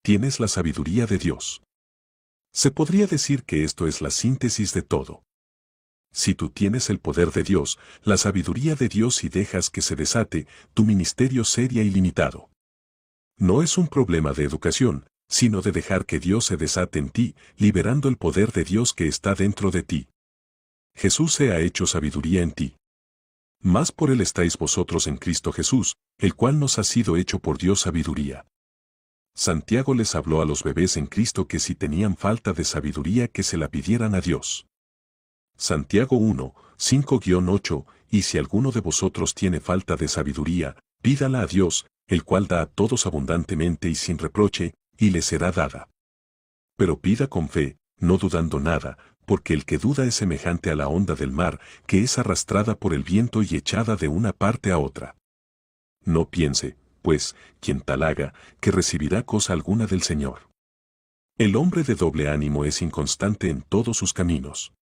Tienes la sabiduría de Dios. Se podría decir que esto es la síntesis de todo. Si tú tienes el poder de Dios, la sabiduría de Dios y dejas que se desate, tu ministerio sería ilimitado. No es un problema de educación, sino de dejar que Dios se desate en ti, liberando el poder de Dios que está dentro de ti. Jesús se ha hecho sabiduría en ti. Más por Él estáis vosotros en Cristo Jesús, el cual nos ha sido hecho por Dios sabiduría. Santiago les habló a los bebés en Cristo que si tenían falta de sabiduría que se la pidieran a Dios. Santiago 1, 5-8, y si alguno de vosotros tiene falta de sabiduría, pídala a Dios, el cual da a todos abundantemente y sin reproche, y le será dada. Pero pida con fe, no dudando nada, porque el que duda es semejante a la onda del mar, que es arrastrada por el viento y echada de una parte a otra. No piense, pues, quien tal haga, que recibirá cosa alguna del Señor. El hombre de doble ánimo es inconstante en todos sus caminos.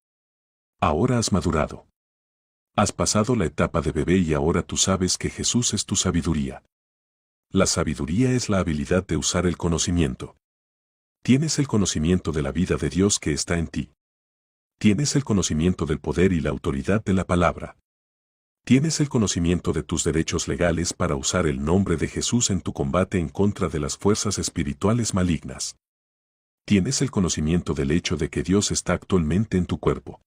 Ahora has madurado. Has pasado la etapa de bebé y ahora tú sabes que Jesús es tu sabiduría. La sabiduría es la habilidad de usar el conocimiento. Tienes el conocimiento de la vida de Dios que está en ti. Tienes el conocimiento del poder y la autoridad de la palabra. Tienes el conocimiento de tus derechos legales para usar el nombre de Jesús en tu combate en contra de las fuerzas espirituales malignas. Tienes el conocimiento del hecho de que Dios está actualmente en tu cuerpo.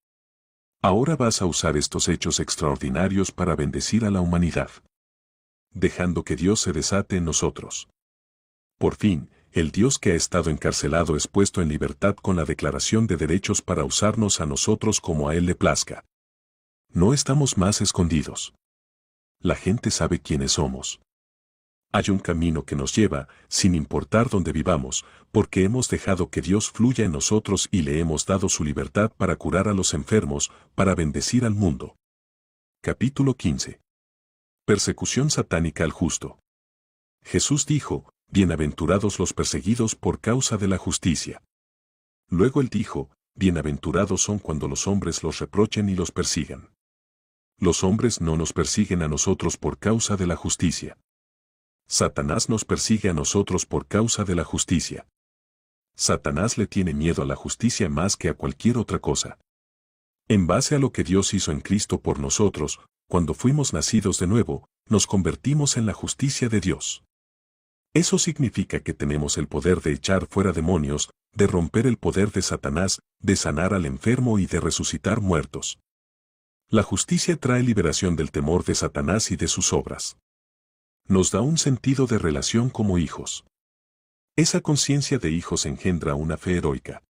Ahora vas a usar estos hechos extraordinarios para bendecir a la humanidad, dejando que Dios se desate en nosotros. Por fin, el Dios que ha estado encarcelado es puesto en libertad con la declaración de derechos para usarnos a nosotros como a Él le plazca. No estamos más escondidos. La gente sabe quiénes somos. Hay un camino que nos lleva, sin importar dónde vivamos, porque hemos dejado que Dios fluya en nosotros y le hemos dado su libertad para curar a los enfermos, para bendecir al mundo. Capítulo 15. Persecución satánica al justo. Jesús dijo, bienaventurados los perseguidos por causa de la justicia. Luego Él dijo, bienaventurados son cuando los hombres los reprochen y los persigan. Los hombres no nos persiguen a nosotros por causa de la justicia. Satanás nos persigue a nosotros por causa de la justicia. Satanás le tiene miedo a la justicia más que a cualquier otra cosa. En base a lo que Dios hizo en Cristo por nosotros, cuando fuimos nacidos de nuevo, nos convertimos en la justicia de Dios. Eso significa que tenemos el poder de echar fuera demonios, de romper el poder de Satanás, de sanar al enfermo y de resucitar muertos. La justicia trae liberación del temor de Satanás y de sus obras. Nos da un sentido de relación como hijos. Esa conciencia de hijos engendra una fe heroica.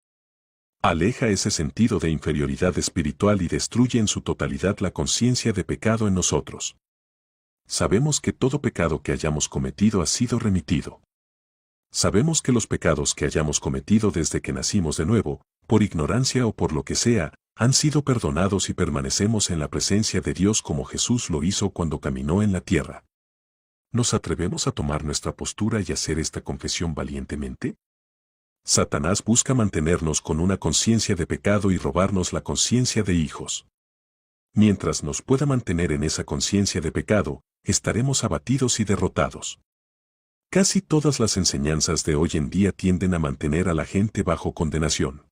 Aleja ese sentido de inferioridad espiritual y destruye en su totalidad la conciencia de pecado en nosotros. Sabemos que todo pecado que hayamos cometido ha sido remitido. Sabemos que los pecados que hayamos cometido desde que nacimos de nuevo, por ignorancia o por lo que sea, han sido perdonados y permanecemos en la presencia de Dios como Jesús lo hizo cuando caminó en la tierra. ¿Nos atrevemos a tomar nuestra postura y hacer esta confesión valientemente? Satanás busca mantenernos con una conciencia de pecado y robarnos la conciencia de hijos. Mientras nos pueda mantener en esa conciencia de pecado, estaremos abatidos y derrotados. Casi todas las enseñanzas de hoy en día tienden a mantener a la gente bajo condenación.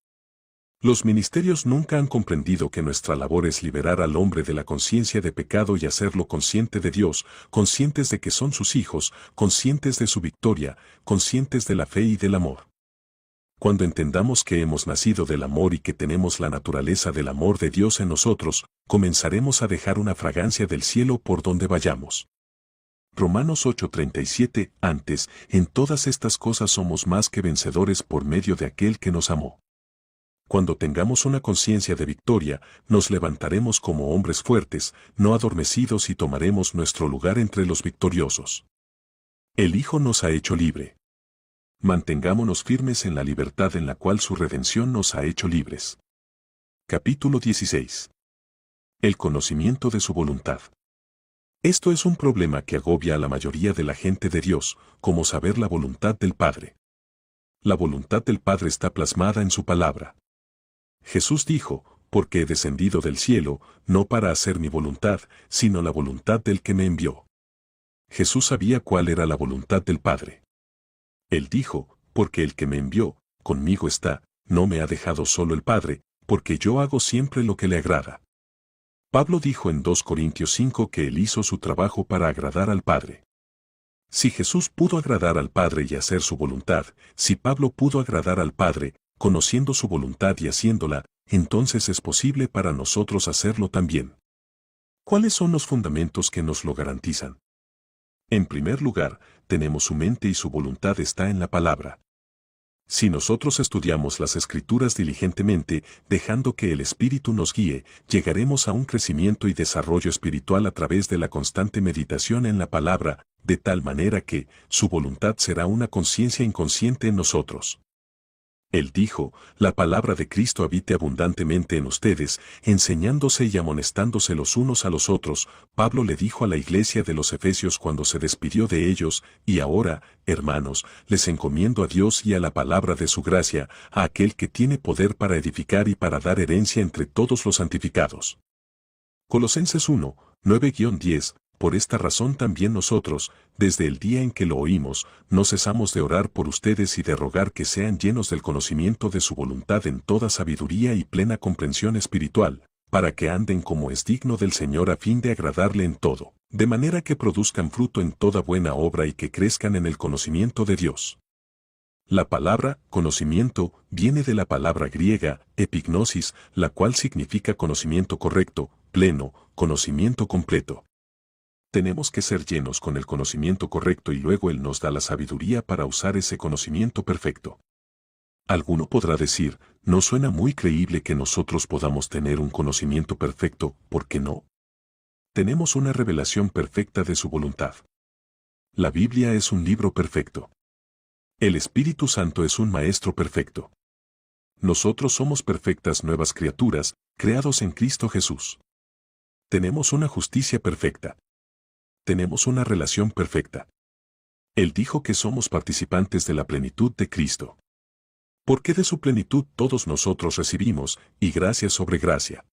Los ministerios nunca han comprendido que nuestra labor es liberar al hombre de la conciencia de pecado y hacerlo consciente de Dios, conscientes de que son sus hijos, conscientes de su victoria, conscientes de la fe y del amor. Cuando entendamos que hemos nacido del amor y que tenemos la naturaleza del amor de Dios en nosotros, comenzaremos a dejar una fragancia del cielo por donde vayamos. Romanos 8:37. Antes, en todas estas cosas somos más que vencedores por medio de aquel que nos amó. Cuando tengamos una conciencia de victoria, nos levantaremos como hombres fuertes, no adormecidos y tomaremos nuestro lugar entre los victoriosos. El Hijo nos ha hecho libre. Mantengámonos firmes en la libertad en la cual su redención nos ha hecho libres. Capítulo 16. El conocimiento de su voluntad. Esto es un problema que agobia a la mayoría de la gente de Dios, como saber la voluntad del Padre. La voluntad del Padre está plasmada en su palabra. Jesús dijo, porque he descendido del cielo, no para hacer mi voluntad, sino la voluntad del que me envió. Jesús sabía cuál era la voluntad del Padre. Él dijo, porque el que me envió, conmigo está, no me ha dejado solo el Padre, porque yo hago siempre lo que le agrada. Pablo dijo en 2 Corintios 5 que él hizo su trabajo para agradar al Padre. Si Jesús pudo agradar al Padre y hacer su voluntad, si Pablo pudo agradar al Padre, conociendo su voluntad y haciéndola, entonces es posible para nosotros hacerlo también. ¿Cuáles son los fundamentos que nos lo garantizan? En primer lugar, tenemos su mente y su voluntad está en la palabra. Si nosotros estudiamos las Escrituras diligentemente, dejando que el Espíritu nos guíe, llegaremos a un crecimiento y desarrollo espiritual a través de la constante meditación en la palabra, de tal manera que su voluntad será una conciencia inconsciente en nosotros. Él dijo, la palabra de Cristo habite abundantemente en ustedes, enseñándose y amonestándose los unos a los otros. Pablo le dijo a la iglesia de los Efesios cuando se despidió de ellos, y ahora, hermanos, les encomiendo a Dios y a la palabra de su gracia, a aquel que tiene poder para edificar y para dar herencia entre todos los santificados. Colosenses 1, 9-10. Por esta razón también nosotros, desde el día en que lo oímos, no cesamos de orar por ustedes y de rogar que sean llenos del conocimiento de su voluntad en toda sabiduría y plena comprensión espiritual, para que anden como es digno del Señor a fin de agradarle en todo, de manera que produzcan fruto en toda buena obra y que crezcan en el conocimiento de Dios. La palabra conocimiento viene de la palabra griega epignosis, la cual significa conocimiento correcto, pleno, conocimiento completo. Tenemos que ser llenos con el conocimiento correcto y luego Él nos da la sabiduría para usar ese conocimiento perfecto. Alguno podrá decir, no suena muy creíble que nosotros podamos tener un conocimiento perfecto, ¿por qué no? Tenemos una revelación perfecta de su voluntad. La Biblia es un libro perfecto. El Espíritu Santo es un Maestro perfecto. Nosotros somos perfectas nuevas criaturas, creados en Cristo Jesús. Tenemos una justicia perfecta. Tenemos una relación perfecta. Él dijo que somos participantes de la plenitud de Cristo. Porque de su plenitud todos nosotros recibimos, y gracia sobre gracia.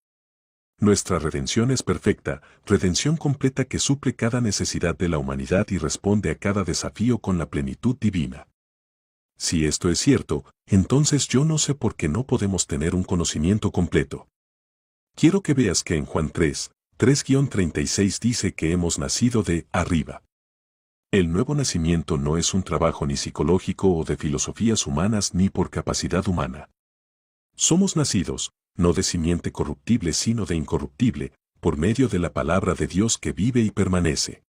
Nuestra redención es perfecta, redención completa que suple cada necesidad de la humanidad y responde a cada desafío con la plenitud divina. Si esto es cierto, entonces yo no sé por qué no podemos tener un conocimiento completo. Quiero que veas que en Juan 3:36 dice que hemos nacido de arriba. El nuevo nacimiento no es un trabajo ni psicológico o de filosofías humanas ni por capacidad humana. Somos nacidos, no de simiente corruptible sino de incorruptible, por medio de la palabra de Dios que vive y permanece.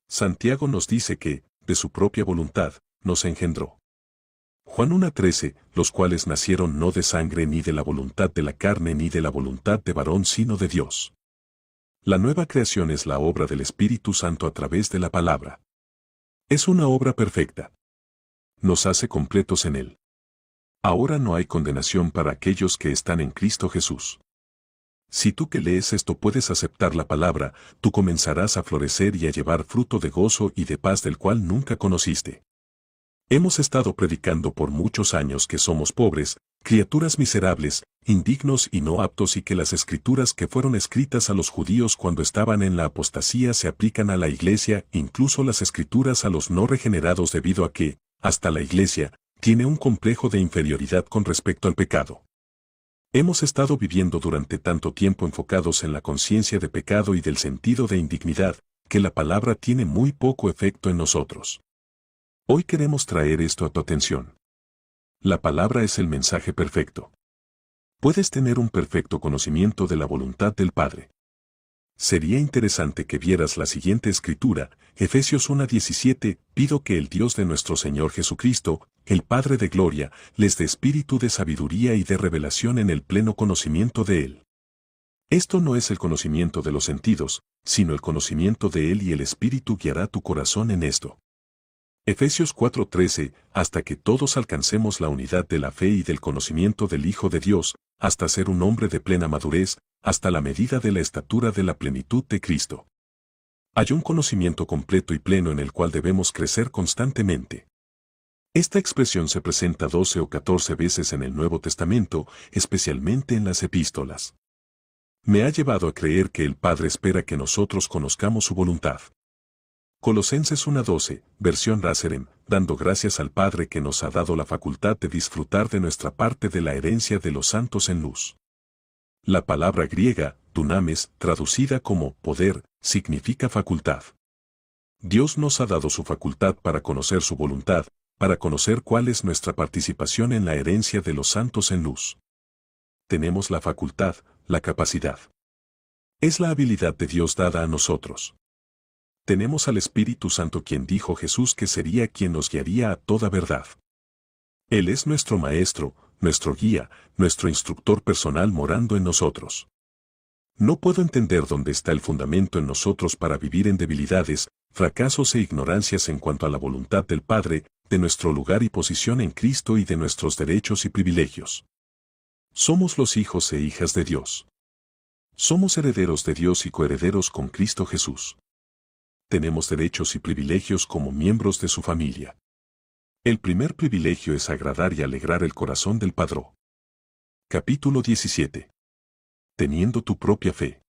Santiago nos dice que, de su propia voluntad, nos engendró. Juan 1:13, los cuales nacieron no de sangre ni de la voluntad de la carne ni de la voluntad de varón sino de Dios. La nueva creación es la obra del Espíritu Santo a través de la palabra. Es una obra perfecta. Nos hace completos en Él. Ahora no hay condenación para aquellos que están en Cristo Jesús. Si tú que lees esto puedes aceptar la palabra, tú comenzarás a florecer y a llevar fruto de gozo y de paz del cual nunca conociste. Hemos estado predicando por muchos años que somos pobres, criaturas miserables, indignos y no aptos y que las escrituras que fueron escritas a los judíos cuando estaban en la apostasía se aplican a la iglesia, incluso las escrituras a los no regenerados debido a que, hasta la iglesia, tiene un complejo de inferioridad con respecto al pecado. Hemos estado viviendo durante tanto tiempo enfocados en la conciencia de pecado y del sentido de indignidad, que la palabra tiene muy poco efecto en nosotros. Hoy queremos traer esto a tu atención. La palabra es el mensaje perfecto. Puedes tener un perfecto conocimiento de la voluntad del Padre. Sería interesante que vieras la siguiente escritura, Efesios 1:17, pido que el Dios de nuestro Señor Jesucristo, el Padre de gloria, les dé espíritu de sabiduría y de revelación en el pleno conocimiento de Él. Esto no es el conocimiento de los sentidos, sino el conocimiento de Él y el Espíritu guiará tu corazón en esto. Efesios 4:13, hasta que todos alcancemos la unidad de la fe y del conocimiento del Hijo de Dios, hasta ser un hombre de plena madurez, hasta la medida de la estatura de la plenitud de Cristo. Hay un conocimiento completo y pleno en el cual debemos crecer constantemente. Esta expresión se presenta 12 o 14 veces en el Nuevo Testamento, especialmente en las epístolas. Me ha llevado a creer que el Padre espera que nosotros conozcamos su voluntad. Colosenses 1:12, versión Ráserem, dando gracias al Padre que nos ha dado la facultad de disfrutar de nuestra parte de la herencia de los santos en luz. La palabra griega, dunamis, traducida como poder, significa facultad. Dios nos ha dado su facultad para conocer su voluntad, para conocer cuál es nuestra participación en la herencia de los santos en luz. Tenemos la facultad, la capacidad. Es la habilidad de Dios dada a nosotros. Tenemos al Espíritu Santo quien dijo Jesús que sería quien nos guiaría a toda verdad. Él es nuestro Maestro, nuestro guía, nuestro instructor personal morando en nosotros. No puedo entender dónde está el fundamento en nosotros para vivir en debilidades, fracasos e ignorancias en cuanto a la voluntad del Padre, de nuestro lugar y posición en Cristo y de nuestros derechos y privilegios. Somos los hijos e hijas de Dios. Somos herederos de Dios y coherederos con Cristo Jesús. Tenemos derechos y privilegios como miembros de su familia. El primer privilegio es agradar y alegrar el corazón del Padre. Capítulo 17. Teniendo tu propia fe.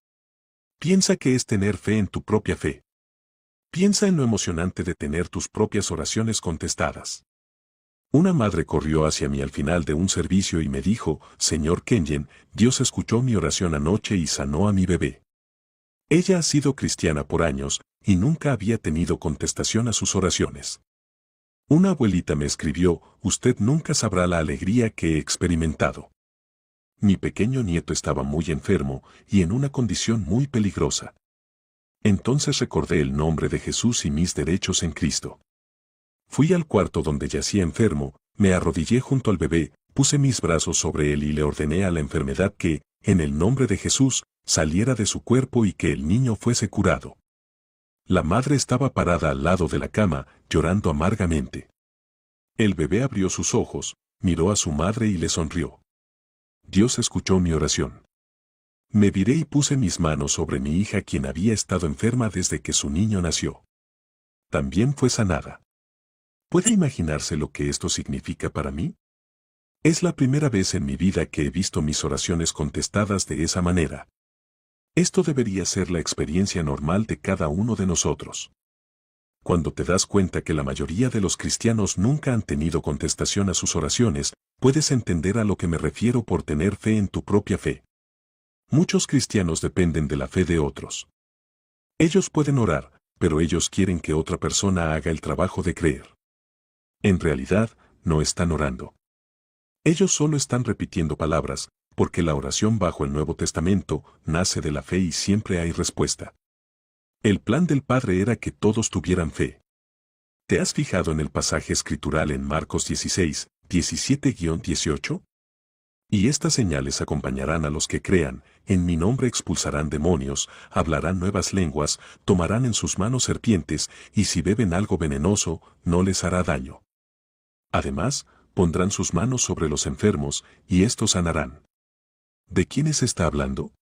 Piensa que es tener fe en tu propia fe. Piensa en lo emocionante de tener tus propias oraciones contestadas. Una madre corrió hacia mí al final de un servicio y me dijo, Señor Kenyon, Dios escuchó mi oración anoche y sanó a mi bebé. Ella ha sido cristiana por años y nunca había tenido contestación a sus oraciones. Una abuelita me escribió, usted nunca sabrá la alegría que he experimentado. Mi pequeño nieto estaba muy enfermo y en una condición muy peligrosa. Entonces recordé el nombre de Jesús y mis derechos en Cristo. Fui al cuarto donde yacía enfermo, me arrodillé junto al bebé, puse mis brazos sobre él y le ordené a la enfermedad que, en el nombre de Jesús, saliera de su cuerpo y que el niño fuese curado. La madre estaba parada al lado de la cama, llorando amargamente. El bebé abrió sus ojos, miró a su madre y le sonrió. Dios escuchó mi oración. Me viré y puse mis manos sobre mi hija quien había estado enferma desde que su niño nació. También fue sanada. ¿Puede imaginarse lo que esto significa para mí? Es la primera vez en mi vida que he visto mis oraciones contestadas de esa manera. Esto debería ser la experiencia normal de cada uno de nosotros. Cuando te das cuenta que la mayoría de los cristianos nunca han tenido contestación a sus oraciones, puedes entender a lo que me refiero por tener fe en tu propia fe. Muchos cristianos dependen de la fe de otros. Ellos pueden orar, pero ellos quieren que otra persona haga el trabajo de creer. En realidad, no están orando. Ellos solo están repitiendo palabras, Porque la oración bajo el Nuevo Testamento nace de la fe y siempre hay respuesta. El plan del Padre era que todos tuvieran fe. ¿Te has fijado en el pasaje escritural en Marcos 16, 17-18? Y estas señales acompañarán a los que crean, en mi nombre expulsarán demonios, hablarán nuevas lenguas, tomarán en sus manos serpientes, y si beben algo venenoso, no les hará daño. Además, pondrán sus manos sobre los enfermos, y estos sanarán. ¿De quiénes está hablando?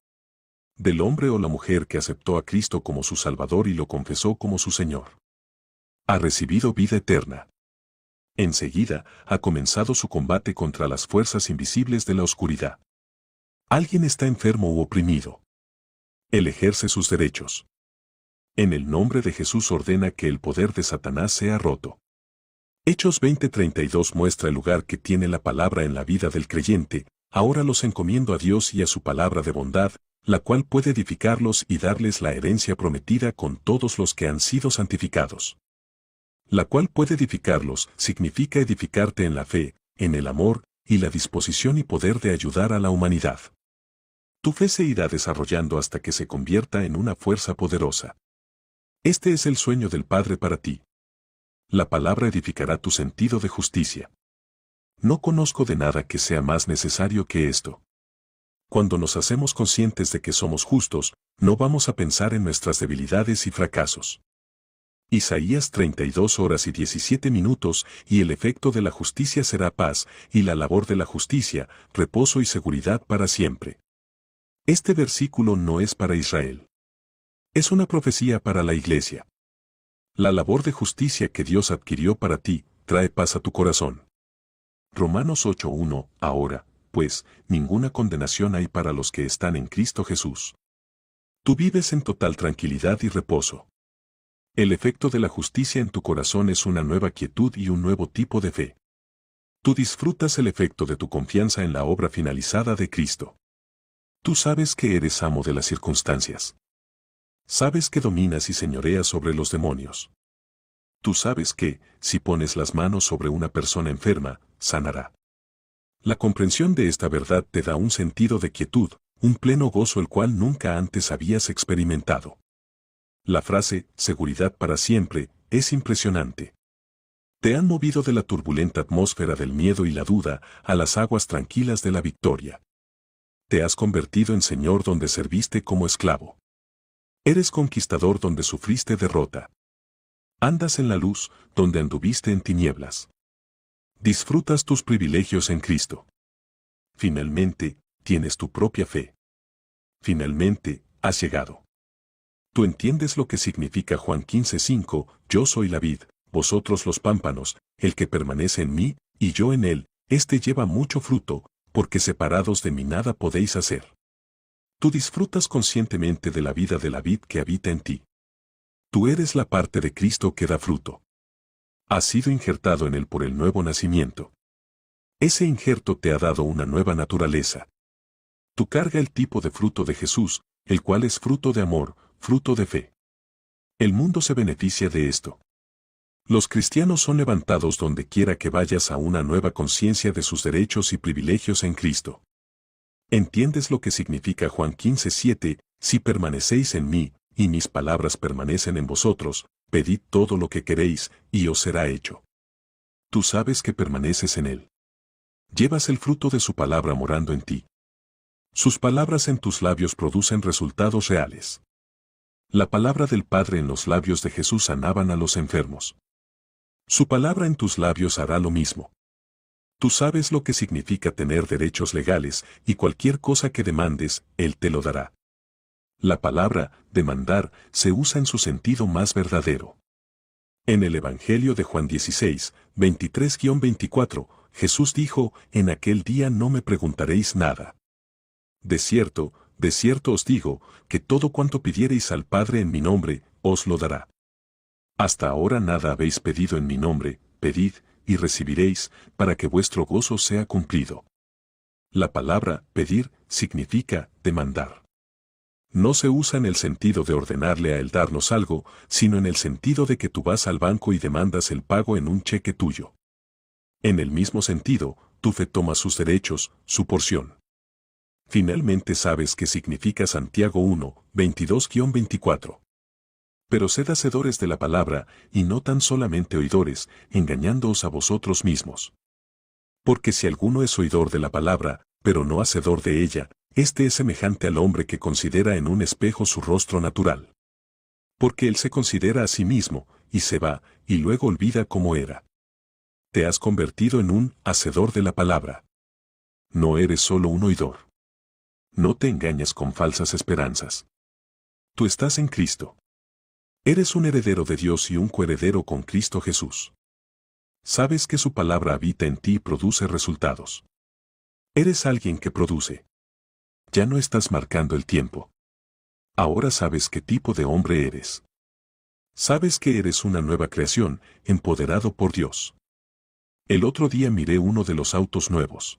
Del hombre o la mujer que aceptó a Cristo como su Salvador y lo confesó como su Señor. Ha recibido vida eterna. Enseguida, ha comenzado su combate contra las fuerzas invisibles de la oscuridad. Alguien está enfermo u oprimido. Él ejerce sus derechos. En el nombre de Jesús ordena que el poder de Satanás sea roto. Hechos 20:32 muestra el lugar que tiene la palabra en la vida del creyente. Ahora los encomiendo a Dios y a su palabra de bondad, la cual puede edificarlos y darles la herencia prometida con todos los que han sido santificados. La cual puede edificarlos significa edificarte en la fe, en el amor, y la disposición y poder de ayudar a la humanidad. Tu fe se irá desarrollando hasta que se convierta en una fuerza poderosa. Este es el sueño del Padre para ti. La palabra edificará tu sentido de justicia. No conozco de nada que sea más necesario que esto. Cuando nos hacemos conscientes de que somos justos, no vamos a pensar en nuestras debilidades y fracasos. Isaías 32:17, y el efecto de la justicia será paz, y la labor de la justicia, reposo y seguridad para siempre. Este versículo no es para Israel. Es una profecía para la iglesia. La labor de justicia que Dios adquirió para ti, trae paz a tu corazón. Romanos 8:1, ahora, pues, ninguna condenación hay para los que están en Cristo Jesús. Tú vives en total tranquilidad y reposo. El efecto de la justicia en tu corazón es una nueva quietud y un nuevo tipo de fe. Tú disfrutas el efecto de tu confianza en la obra finalizada de Cristo. Tú sabes que eres amo de las circunstancias. Sabes que dominas y señoreas sobre los demonios. Tú sabes que, si pones las manos sobre una persona enferma, sanará. La comprensión de esta verdad te da un sentido de quietud, un pleno gozo el cual nunca antes habías experimentado. La frase, seguridad para siempre, es impresionante. Te han movido de la turbulenta atmósfera del miedo y la duda a las aguas tranquilas de la victoria. Te has convertido en Señor donde serviste como esclavo. Eres conquistador donde sufriste derrota. Andas en la luz donde anduviste en tinieblas. Disfrutas tus privilegios en Cristo. Finalmente, tienes tu propia fe. Finalmente, has llegado. Tú entiendes lo que significa Juan 15:5, yo soy la vid, vosotros los pámpanos, el que permanece en mí, y yo en él, éste lleva mucho fruto, porque separados de mí nada podéis hacer. Tú disfrutas conscientemente de la vida de la vid que habita en ti. Tú eres la parte de Cristo que da fruto. Has sido injertado en él por el nuevo nacimiento. Ese injerto te ha dado una nueva naturaleza. Tú carga el tipo de fruto de Jesús, el cual es fruto de amor, fruto de fe. El mundo se beneficia de esto. Los cristianos son levantados donde quiera que vayas a una nueva conciencia de sus derechos y privilegios en Cristo. ¿Entiendes lo que significa Juan 15:7? Si permanecéis en mí, y mis palabras permanecen en vosotros, pedid todo lo que queréis, y os será hecho. Tú sabes que permaneces en él. Llevas el fruto de su palabra morando en ti. Sus palabras en tus labios producen resultados reales. La palabra del Padre en los labios de Jesús sanaban a los enfermos. Su palabra en tus labios hará lo mismo. Tú sabes lo que significa tener derechos legales, y cualquier cosa que demandes, Él te lo dará. La palabra, demandar, se usa en su sentido más verdadero. En el Evangelio de Juan 16, 23-24, Jesús dijo, en aquel día no me preguntaréis nada. De cierto os digo, que todo cuanto pidiereis al Padre en mi nombre, os lo dará. Hasta ahora nada habéis pedido en mi nombre, pedid, y recibiréis, para que vuestro gozo sea cumplido. La palabra, pedir, significa, demandar. No se usa en el sentido de ordenarle a Él darnos algo, sino en el sentido de que tú vas al banco y demandas el pago en un cheque tuyo. En el mismo sentido, tu fe toma sus derechos, su porción. Finalmente sabes qué significa Santiago 1, 22-24. Pero sed hacedores de la palabra, y no tan solamente oidores, engañándoos a vosotros mismos. Porque si alguno es oidor de la palabra, pero no hacedor de ella, este es semejante al hombre que considera en un espejo su rostro natural. Porque él se considera a sí mismo, y se va, y luego olvida cómo era. Te has convertido en un hacedor de la palabra. No eres solo un oidor. No te engañes con falsas esperanzas. Tú estás en Cristo. Eres un heredero de Dios y un coheredero con Cristo Jesús. Sabes que su palabra habita en ti y produce resultados. Eres alguien que produce. Ya no estás marcando el tiempo. Ahora sabes qué tipo de hombre eres. Sabes que eres una nueva creación, empoderado por Dios. El otro día miré uno de los autos nuevos.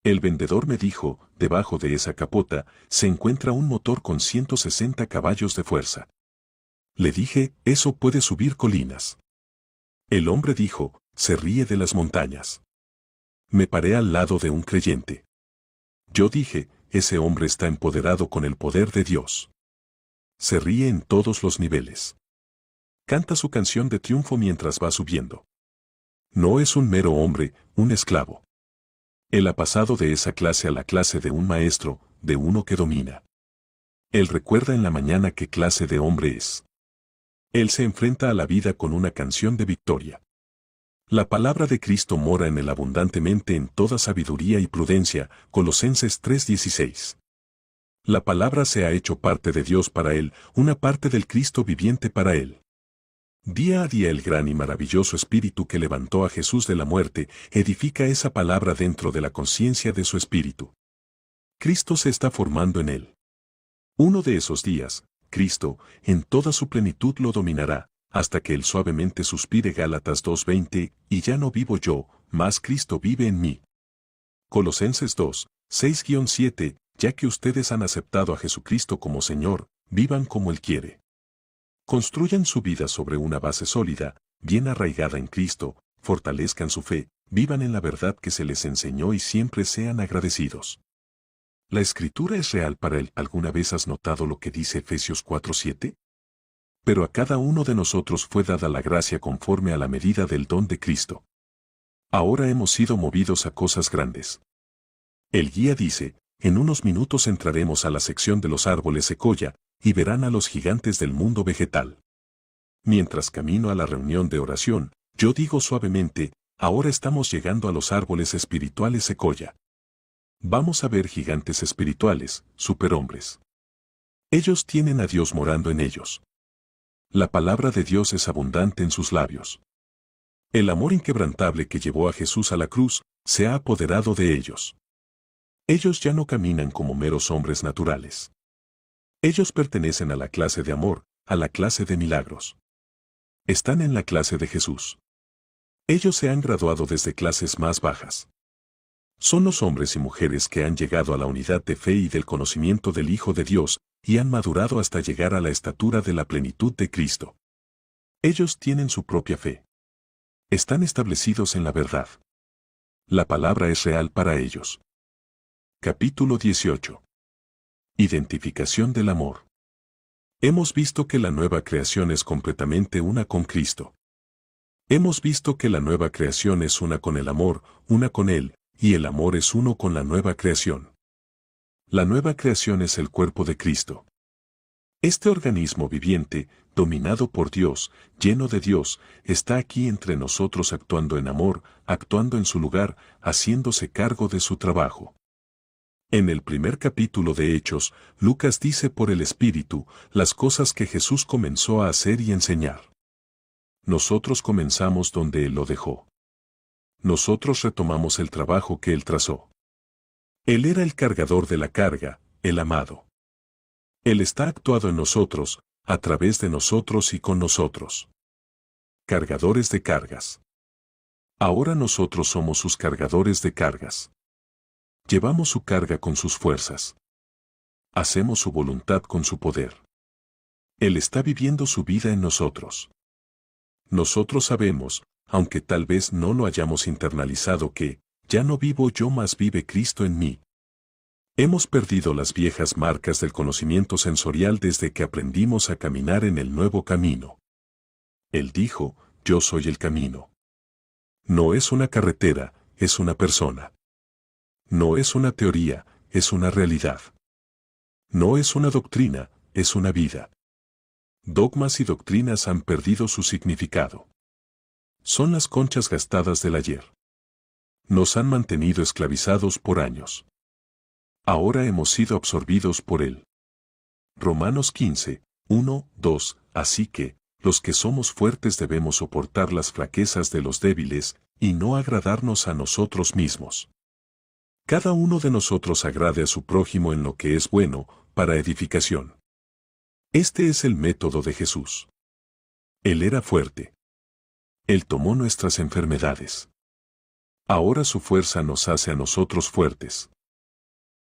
El vendedor me dijo, debajo de esa capota, se encuentra un motor con 160 caballos de fuerza. Le dije, eso puede subir colinas. El hombre dijo, se ríe de las montañas. Me paré al lado de un creyente. Yo dije, ese hombre está empoderado con el poder de Dios. Se ríe en todos los niveles. Canta su canción de triunfo mientras va subiendo. No es un mero hombre, un esclavo. Él ha pasado de esa clase a la clase de un maestro, de uno que domina. Él recuerda en la mañana qué clase de hombre es. Él se enfrenta a la vida con una canción de victoria. La palabra de Cristo mora en él abundantemente en toda sabiduría y prudencia, Colosenses 3:16. La palabra se ha hecho parte de Dios para él, una parte del Cristo viviente para él. Día a día el gran y maravilloso Espíritu que levantó a Jesús de la muerte, edifica esa palabra dentro de la conciencia de su espíritu. Cristo se está formando en él. Uno de esos días, Cristo, en toda su plenitud lo dominará, hasta que él suavemente suspire Gálatas 2:20, y ya no vivo yo, mas Cristo vive en mí. Colosenses 2, 6-7, ya que ustedes han aceptado a Jesucristo como Señor, vivan como Él quiere. Construyan su vida sobre una base sólida, bien arraigada en Cristo, fortalezcan su fe, vivan en la verdad que se les enseñó y siempre sean agradecidos. ¿La Escritura es real para él? ¿Alguna vez has notado lo que dice Efesios 4:7? Pero a cada uno de nosotros fue dada la gracia conforme a la medida del don de Cristo. Ahora hemos sido movidos a cosas grandes. El guía dice, en unos minutos entraremos a la sección de los árboles secoya, y verán a los gigantes del mundo vegetal. Mientras camino a la reunión de oración, yo digo suavemente, ahora estamos llegando a los árboles espirituales secoya. Vamos a ver gigantes espirituales, superhombres. Ellos tienen a Dios morando en ellos. La palabra de Dios es abundante en sus labios. El amor inquebrantable que llevó a Jesús a la cruz, se ha apoderado de ellos. Ellos ya no caminan como meros hombres naturales. Ellos pertenecen a la clase de amor, a la clase de milagros. Están en la clase de Jesús. Ellos se han graduado desde clases más bajas. Son los hombres y mujeres que han llegado a la unidad de fe y del conocimiento del Hijo de Dios, y han madurado hasta llegar a la estatura de la plenitud de Cristo. Ellos tienen su propia fe. Están establecidos en la verdad. La palabra es real para ellos. Capítulo 18. Identificación del amor. Hemos visto que la nueva creación es completamente una con Cristo. Hemos visto que la nueva creación es una con el amor, una con Él, y el amor es uno con la nueva creación. La nueva creación es el cuerpo de Cristo. Este organismo viviente, dominado por Dios, lleno de Dios, está aquí entre nosotros actuando en amor, actuando en su lugar, haciéndose cargo de su trabajo. En el primer capítulo de Hechos, Lucas dice por el Espíritu las cosas que Jesús comenzó a hacer y enseñar. Nosotros comenzamos donde Él lo dejó. Nosotros retomamos el trabajo que Él trazó. Él era el cargador de la carga, el amado. Él está actuado en nosotros, a través de nosotros y con nosotros. Cargadores de cargas. Ahora nosotros somos sus cargadores de cargas. Llevamos su carga con sus fuerzas. Hacemos su voluntad con su poder. Él está viviendo su vida en nosotros. Nosotros sabemos, aunque tal vez no lo hayamos internalizado, que, ya no vivo yo mas vive Cristo en mí. Hemos perdido las viejas marcas del conocimiento sensorial desde que aprendimos a caminar en el nuevo camino. Él dijo, yo soy el camino. No es una carretera, es una persona. No es una teoría, es una realidad. No es una doctrina, es una vida. Dogmas y doctrinas han perdido su significado. Son las conchas gastadas del ayer. Nos han mantenido esclavizados por años. Ahora hemos sido absorbidos por él. Romanos 15, 1, 2, así que, los que somos fuertes debemos soportar las flaquezas de los débiles, y no agradarnos a nosotros mismos. Cada uno de nosotros agrade a su prójimo en lo que es bueno, para edificación. Este es el método de Jesús. Él era fuerte. Él tomó nuestras enfermedades. Ahora su fuerza nos hace a nosotros fuertes.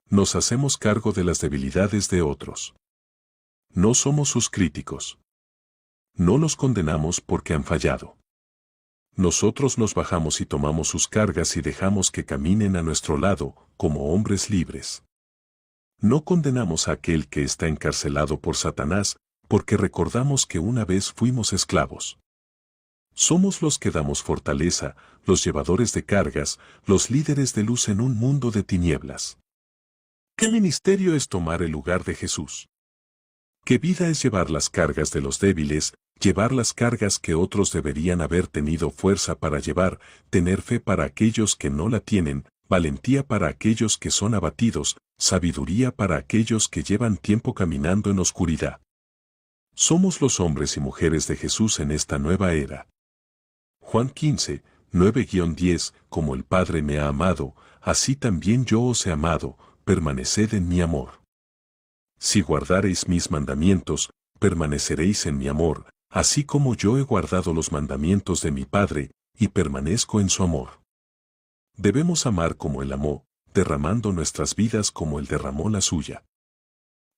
Nos hacemos cargo de las debilidades de otros. No somos sus críticos. No los condenamos porque han fallado. Nosotros nos bajamos y tomamos sus cargas y dejamos que caminen a nuestro lado, como hombres libres. No condenamos a aquel que está encarcelado por Satanás, porque recordamos que una vez fuimos esclavos. Somos los que damos fortaleza, los llevadores de cargas, los líderes de luz en un mundo de tinieblas. ¿Qué ministerio es tomar el lugar de Jesús? ¿Qué vida es llevar las cargas de los débiles, llevar las cargas que otros deberían haber tenido fuerza para llevar, tener fe para aquellos que no la tienen, valentía para aquellos que son abatidos, sabiduría para aquellos que llevan tiempo caminando en oscuridad? Somos los hombres y mujeres de Jesús en esta nueva era. Juan 15, 9-10, como el Padre me ha amado, así también yo os he amado, permaneced en mi amor. Si guardareis mis mandamientos, permaneceréis en mi amor, así como yo he guardado los mandamientos de mi Padre, y permanezco en su amor. Debemos amar como Él amó, derramando nuestras vidas como Él derramó la suya.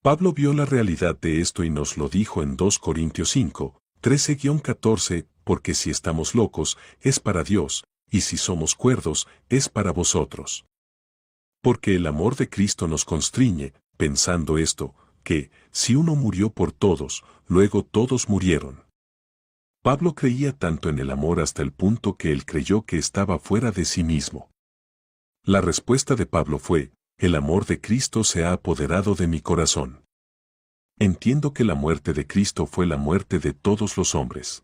Pablo vio la realidad de esto y nos lo dijo en 2 Corintios 5, 13-14, porque si estamos locos, es para Dios, y si somos cuerdos, es para vosotros. Porque el amor de Cristo nos constriñe, pensando esto, que, si uno murió por todos, luego todos murieron. Pablo creía tanto en el amor hasta el punto que él creyó que estaba fuera de sí mismo. La respuesta de Pablo fue, el amor de Cristo se ha apoderado de mi corazón. Entiendo que la muerte de Cristo fue la muerte de todos los hombres.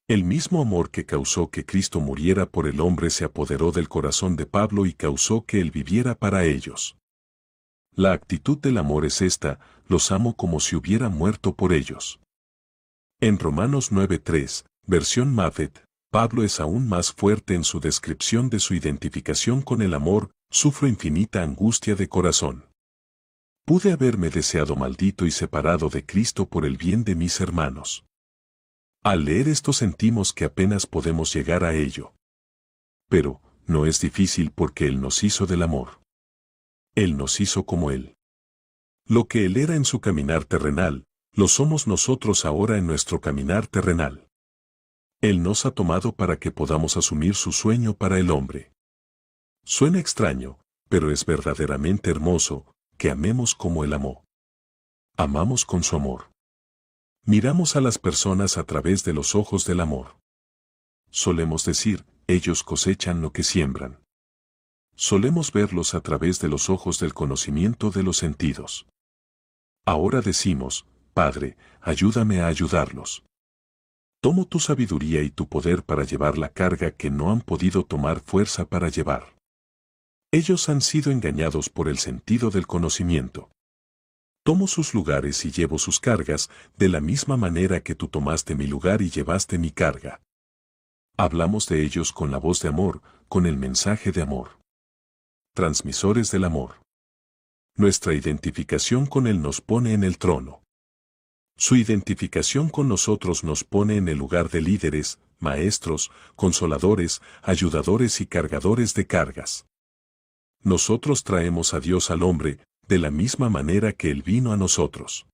El mismo amor que causó que Cristo muriera por el hombre se apoderó del corazón de Pablo y causó que él viviera para ellos. La actitud del amor es esta, los amo como si hubiera muerto por ellos. En Romanos 9:3, versión Mafet, Pablo es aún más fuerte en su descripción de su identificación con el amor, sufro infinita angustia de corazón. Pude haberme deseado maldito y separado de Cristo por el bien de mis hermanos. Al leer esto sentimos que apenas podemos llegar a ello. Pero, no es difícil porque Él nos hizo del amor. Él nos hizo como Él. Lo que Él era en su caminar terrenal, lo somos nosotros ahora en nuestro caminar terrenal. Él nos ha tomado para que podamos asumir su sueño para el hombre. Suena extraño, pero es verdaderamente hermoso, que amemos como Él amó. Amamos con su amor. Miramos a las personas a través de los ojos del amor. Solemos decir, ellos cosechan lo que siembran. Solemos verlos a través de los ojos del conocimiento de los sentidos. Ahora decimos, Padre, ayúdame a ayudarlos. Tomo tu sabiduría y tu poder para llevar la carga que no han podido tomar fuerza para llevar. Ellos han sido engañados por el sentido del conocimiento. Tomo sus lugares y llevo sus cargas, de la misma manera que tú tomaste mi lugar y llevaste mi carga. Hablamos de ellos con la voz de amor, con el mensaje de amor. Transmisores del amor. Nuestra identificación con Él nos pone en el trono. Su identificación con nosotros nos pone en el lugar de líderes, maestros, consoladores, ayudadores y cargadores de cargas. Nosotros traemos a Dios al hombre, de la misma manera que Él vino a nosotros.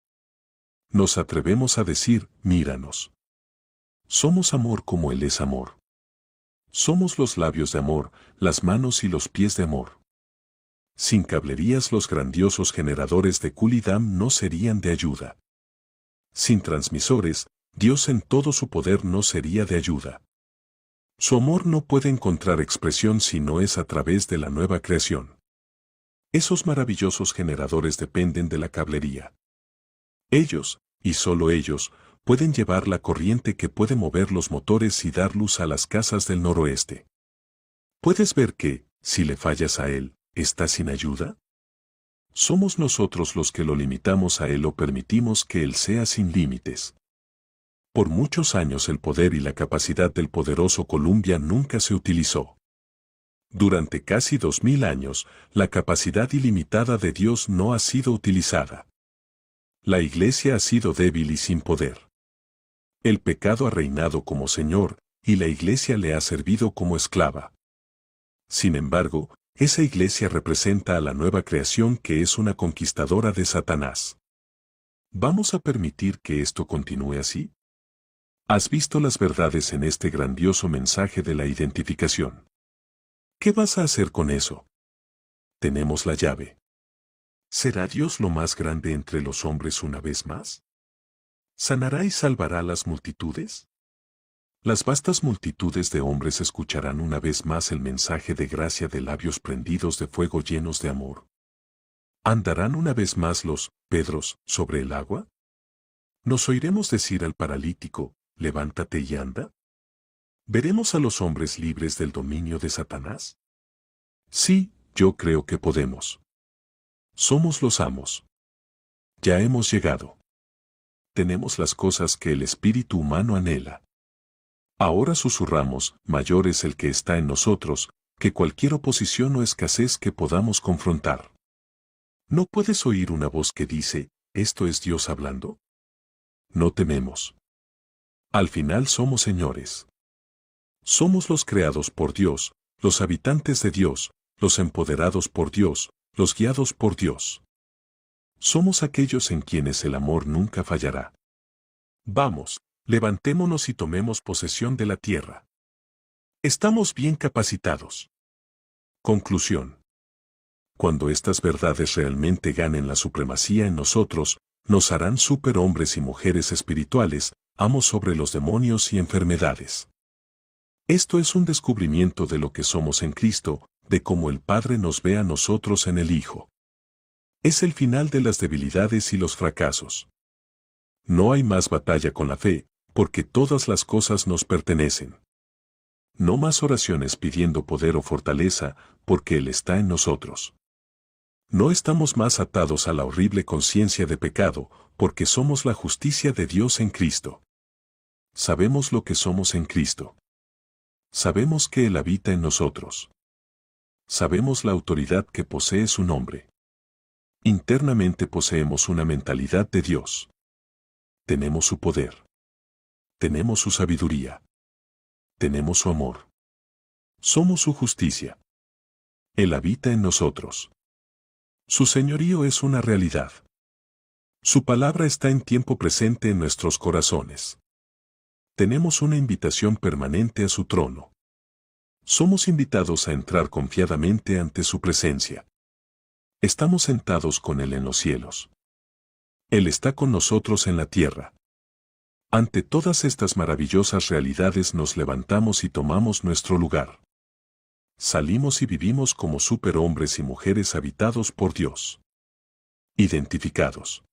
Nos atrevemos a decir, míranos. Somos amor como Él es amor. Somos los labios de amor, las manos y los pies de amor. Sin cablerías los grandiosos generadores de Kul-Idam no serían de ayuda. Sin transmisores, Dios en todo su poder no sería de ayuda. Su amor no puede encontrar expresión si no es a través de la nueva creación. Esos maravillosos generadores dependen de la cablería. Ellos, y solo ellos, pueden llevar la corriente que puede mover los motores y dar luz a las casas del noroeste. ¿Puedes ver que, si le fallas a él, estás sin ayuda? Somos nosotros los que lo limitamos a él o permitimos que él sea sin límites. Por muchos años el poder y la capacidad del poderoso Columbia nunca se utilizó. Durante casi 2000 años, la capacidad ilimitada de Dios no ha sido utilizada. La Iglesia ha sido débil y sin poder. El pecado ha reinado como Señor, y la Iglesia le ha servido como esclava. Sin embargo, esa Iglesia representa a la nueva creación que es una conquistadora de Satanás. ¿Vamos a permitir que esto continúe así? ¿Has visto las verdades en este grandioso mensaje de la identificación? ¿Qué vas a hacer con eso? Tenemos la llave. ¿Será Dios lo más grande entre los hombres una vez más? ¿Sanará y salvará a las multitudes? Las vastas multitudes de hombres escucharán una vez más el mensaje de gracia de labios prendidos de fuego llenos de amor. ¿Andarán una vez más los Pedros sobre el agua? ¿Nos oiremos decir al paralítico, levántate y anda? ¿Veremos a los hombres libres del dominio de Satanás? Sí, yo creo que podemos. Somos los amos. Ya hemos llegado. Tenemos las cosas que el espíritu humano anhela. Ahora susurramos, mayor es el que está en nosotros, que cualquier oposición o escasez que podamos confrontar. ¿No puedes oír una voz que dice, ¿esto es Dios hablando? No tememos. Al final somos señores. Somos los creados por Dios, los habitantes de Dios, los empoderados por Dios, los guiados por Dios. Somos aquellos en quienes el amor nunca fallará. Vamos, levantémonos y tomemos posesión de la tierra. Estamos bien capacitados. Conclusión. Cuando estas verdades realmente ganen la supremacía en nosotros, nos harán superhombres y mujeres espirituales, amos sobre los demonios y enfermedades. Esto es un descubrimiento de lo que somos en Cristo, de cómo el Padre nos ve a nosotros en el Hijo. Es el final de las debilidades y los fracasos. No hay más batalla con la fe, porque todas las cosas nos pertenecen. No más oraciones pidiendo poder o fortaleza, porque Él está en nosotros. No estamos más atados a la horrible conciencia de pecado, porque somos la justicia de Dios en Cristo. Sabemos lo que somos en Cristo. Sabemos que Él habita en nosotros. Sabemos la autoridad que posee su nombre. Internamente poseemos una mentalidad de Dios. Tenemos su poder. Tenemos su sabiduría. Tenemos su amor. Somos su justicia. Él habita en nosotros. Su señorío es una realidad. Su palabra está en tiempo presente en nuestros corazones. Tenemos una invitación permanente a su trono. Somos invitados a entrar confiadamente ante su presencia. Estamos sentados con Él en los cielos. Él está con nosotros en la tierra. Ante todas estas maravillosas realidades nos levantamos y tomamos nuestro lugar. Salimos y vivimos como superhombres y mujeres habitados por Dios. Identificados.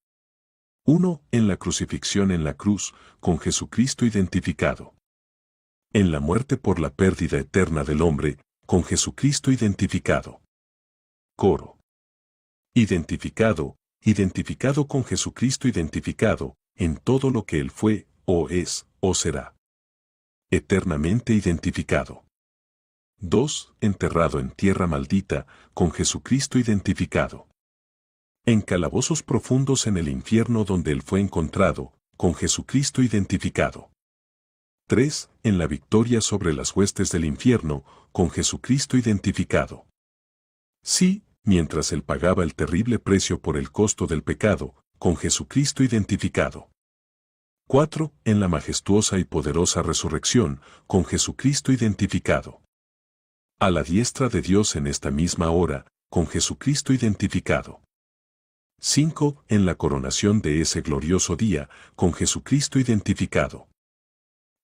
1. En la crucifixión en la cruz, con Jesucristo identificado. En la muerte por la pérdida eterna del hombre, con Jesucristo identificado. Coro. Identificado, identificado con Jesucristo identificado, en todo lo que Él fue, o es, o será. Eternamente identificado. 2. Enterrado en tierra maldita, con Jesucristo identificado. En calabozos profundos en el infierno donde Él fue encontrado, con Jesucristo identificado. 3. En la victoria sobre las huestes del infierno, con Jesucristo identificado. Sí, mientras Él pagaba el terrible precio por el costo del pecado, con Jesucristo identificado. 4. En la majestuosa y poderosa resurrección, con Jesucristo identificado. A la diestra de Dios en esta misma hora, con Jesucristo identificado. 5. En la coronación de ese glorioso día, con Jesucristo identificado.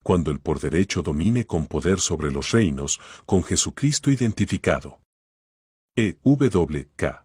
Cuando el por derecho domine con poder sobre los reinos, con Jesucristo identificado. EWK.